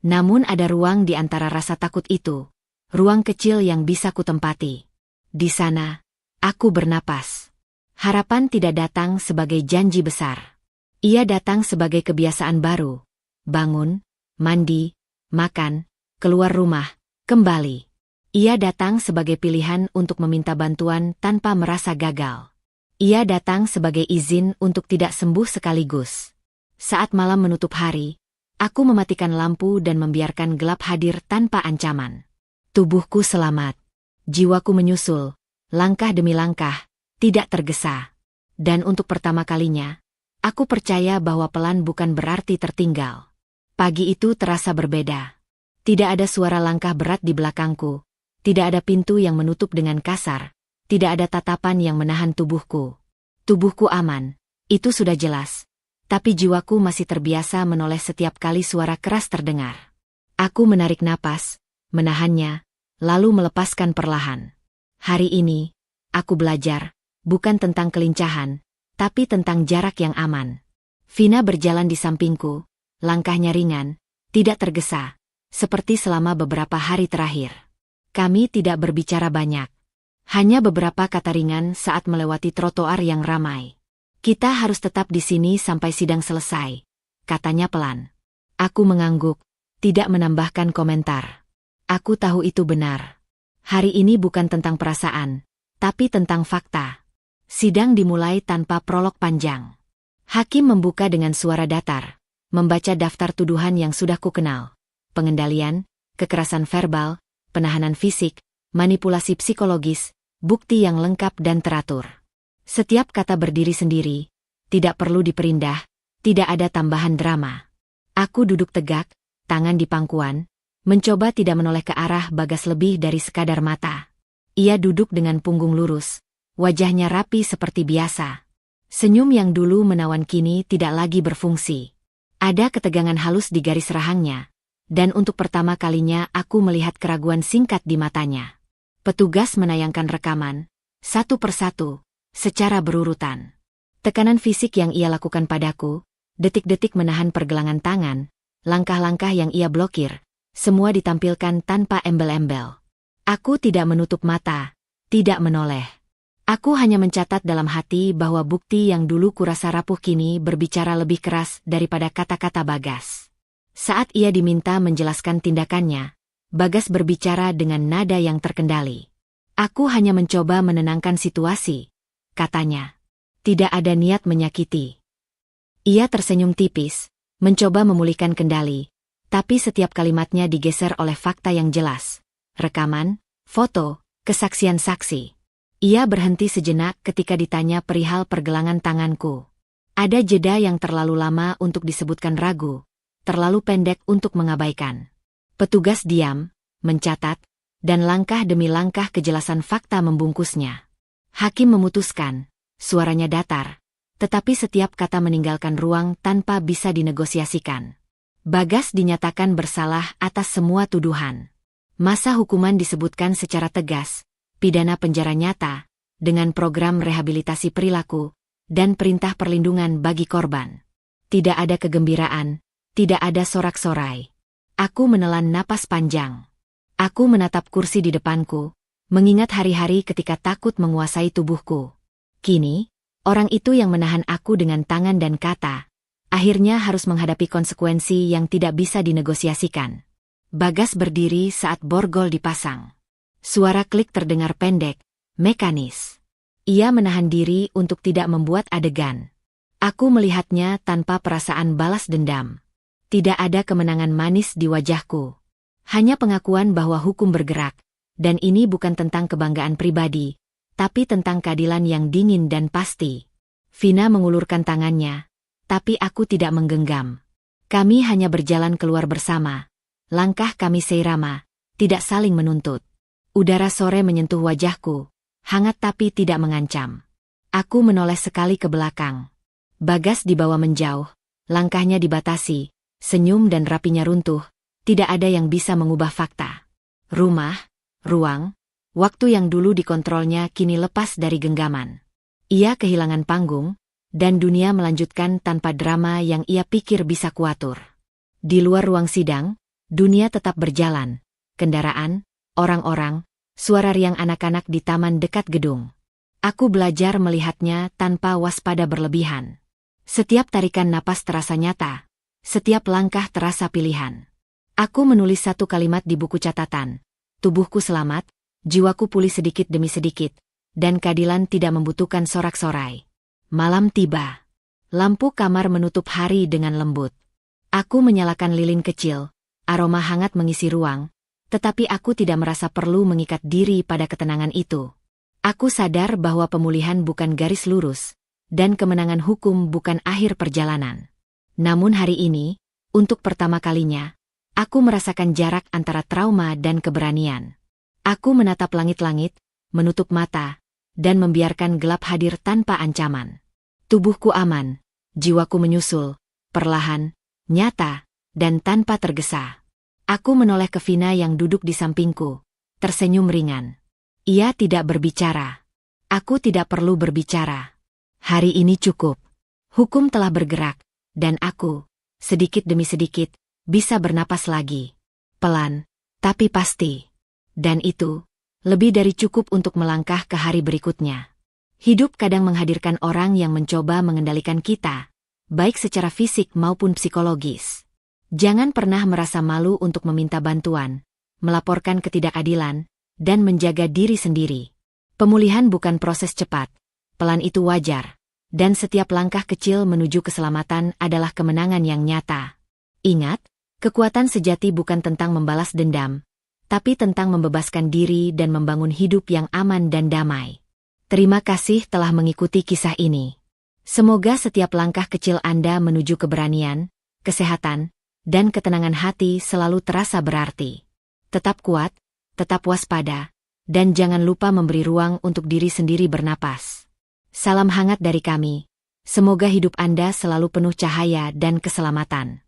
Namun ada ruang di antara rasa takut itu. Ruang kecil yang bisa kutempati. Di sana, aku bernapas. Harapan tidak datang sebagai janji besar. Ia datang sebagai kebiasaan baru. Bangun, mandi, makan, keluar rumah, kembali. Ia datang sebagai pilihan untuk meminta bantuan tanpa merasa gagal. Ia datang sebagai izin untuk tidak sembuh sekaligus. Saat malam menutup hari, aku mematikan lampu dan membiarkan gelap hadir tanpa ancaman. Tubuhku selamat. Jiwaku menyusul, langkah demi langkah, tidak tergesa. Dan untuk pertama kalinya, aku percaya bahwa pelan bukan berarti tertinggal. Pagi itu terasa berbeda. Tidak ada suara langkah berat di belakangku. Tidak ada pintu yang menutup dengan kasar. Tidak ada tatapan yang menahan tubuhku. Tubuhku aman, itu sudah jelas. Tapi jiwaku masih terbiasa menoleh setiap kali suara keras terdengar. Aku menarik napas, menahannya, lalu melepaskan perlahan. Hari ini, aku belajar, bukan tentang kelincahan, tapi tentang jarak yang aman. Vina berjalan di sampingku, langkahnya ringan, tidak tergesa, seperti selama beberapa hari terakhir. Kami tidak berbicara banyak. Hanya beberapa kata ringan saat melewati trotoar yang ramai. Kita harus tetap di sini sampai sidang selesai, katanya pelan. Aku mengangguk, tidak menambahkan komentar. Aku tahu itu benar. Hari ini bukan tentang perasaan, tapi tentang fakta. Sidang dimulai tanpa prolog panjang. Hakim membuka dengan suara datar, membaca daftar tuduhan yang sudah kukenal. Pengendalian, kekerasan verbal, penahanan fisik, manipulasi psikologis, bukti yang lengkap dan teratur. Setiap kata berdiri sendiri, tidak perlu diperindah, tidak ada tambahan drama. Aku duduk tegak, tangan di pangkuan, mencoba tidak menoleh ke arah Bagas lebih dari sekadar mata. Ia duduk dengan punggung lurus, wajahnya rapi seperti biasa. Senyum yang dulu menawan kini tidak lagi berfungsi. Ada ketegangan halus di garis rahangnya, dan untuk pertama kalinya aku melihat keraguan singkat di matanya. Petugas menayangkan rekaman, satu persatu, secara berurutan. Tekanan fisik yang ia lakukan padaku, detik-detik menahan pergelangan tangan, langkah-langkah yang ia blokir, semua ditampilkan tanpa embel-embel. Aku tidak menutup mata, tidak menoleh. Aku hanya mencatat dalam hati bahwa bukti yang dulu kurasa rapuh kini berbicara lebih keras daripada kata-kata Bagas. Saat ia diminta menjelaskan tindakannya, Bagas berbicara dengan nada yang terkendali. Aku hanya mencoba menenangkan situasi, katanya. Tidak ada niat menyakiti. Ia tersenyum tipis, mencoba memulihkan kendali, tapi setiap kalimatnya digeser oleh fakta yang jelas. Rekaman, foto, kesaksian saksi. Ia berhenti sejenak ketika ditanya perihal pergelangan tanganku. Ada jeda yang terlalu lama untuk disebutkan ragu, terlalu pendek untuk mengabaikan. Petugas diam, mencatat, dan langkah demi langkah kejelasan fakta membungkusnya. Hakim memutuskan, suaranya datar, tetapi setiap kata meninggalkan ruang tanpa bisa dinegosiasikan. Bagas dinyatakan bersalah atas semua tuduhan. Masa hukuman disebutkan secara tegas, pidana penjara nyata, dengan program rehabilitasi perilaku, dan perintah perlindungan bagi korban. Tidak ada kegembiraan, tidak ada sorak-sorai. Aku menelan napas panjang. Aku menatap kursi di depanku, mengingat hari-hari ketika takut menguasai tubuhku. Kini, orang itu yang menahan aku dengan tangan dan kata, akhirnya harus menghadapi konsekuensi yang tidak bisa dinegosiasikan. Bagas berdiri saat borgol dipasang. Suara klik terdengar pendek, mekanis. Ia menahan diri untuk tidak membuat adegan. Aku melihatnya tanpa perasaan balas dendam. Tidak ada kemenangan manis di wajahku. Hanya pengakuan bahwa hukum bergerak, dan ini bukan tentang kebanggaan pribadi, tapi tentang keadilan yang dingin dan pasti. Vina mengulurkan tangannya, tapi aku tidak menggenggam. Kami hanya berjalan keluar bersama. Langkah kami seirama, tidak saling menuntut. Udara sore menyentuh wajahku, hangat tapi tidak mengancam. Aku menoleh sekali ke belakang. Bagas dibawa menjauh, langkahnya dibatasi, senyum dan rapinya runtuh, tidak ada yang bisa mengubah fakta. Rumah, ruang, waktu yang dulu dikontrolnya kini lepas dari genggaman. Ia kehilangan panggung, dan dunia melanjutkan tanpa drama yang ia pikir bisa kuatur. Di luar ruang sidang, dunia tetap berjalan, kendaraan, orang-orang, suara riang anak-anak di taman dekat gedung. Aku belajar melihatnya tanpa waspada berlebihan. Setiap tarikan napas terasa nyata, setiap langkah terasa pilihan. Aku menulis satu kalimat di buku catatan. Tubuhku selamat, jiwaku pulih sedikit demi sedikit, dan keadilan tidak membutuhkan sorak-sorai. Malam tiba. Lampu kamar menutup hari dengan lembut. Aku menyalakan lilin kecil, aroma hangat mengisi ruang, tetapi aku tidak merasa perlu mengikat diri pada ketenangan itu. Aku sadar bahwa pemulihan bukan garis lurus, dan kemenangan hukum bukan akhir perjalanan. Namun hari ini, untuk pertama kalinya, aku merasakan jarak antara trauma dan keberanian. Aku menatap langit-langit, menutup mata, dan membiarkan gelap hadir tanpa ancaman. Tubuhku aman, jiwaku menyusul, perlahan, nyata, dan tanpa tergesa. Aku menoleh ke Vina yang duduk di sampingku, tersenyum ringan. Ia tidak berbicara. Aku tidak perlu berbicara. Hari ini cukup. Hukum telah bergerak, dan aku, sedikit demi sedikit, bisa bernapas lagi. Pelan, tapi pasti. Dan itu, lebih dari cukup untuk melangkah ke hari berikutnya. Hidup kadang menghadirkan orang yang mencoba mengendalikan kita, baik secara fisik maupun psikologis. Jangan pernah merasa malu untuk meminta bantuan, melaporkan ketidakadilan, dan menjaga diri sendiri. Pemulihan bukan proses cepat, pelan itu wajar, dan setiap langkah kecil menuju keselamatan adalah kemenangan yang nyata. Ingat, kekuatan sejati bukan tentang membalas dendam, tapi tentang membebaskan diri dan membangun hidup yang aman dan damai. Terima kasih telah mengikuti kisah ini. Semoga setiap langkah kecil Anda menuju keberanian, kesehatan, dan ketenangan hati selalu terasa berarti. Tetap kuat, tetap waspada, dan jangan lupa memberi ruang untuk diri sendiri bernapas. Salam hangat dari kami. Semoga hidup Anda selalu penuh cahaya dan keselamatan.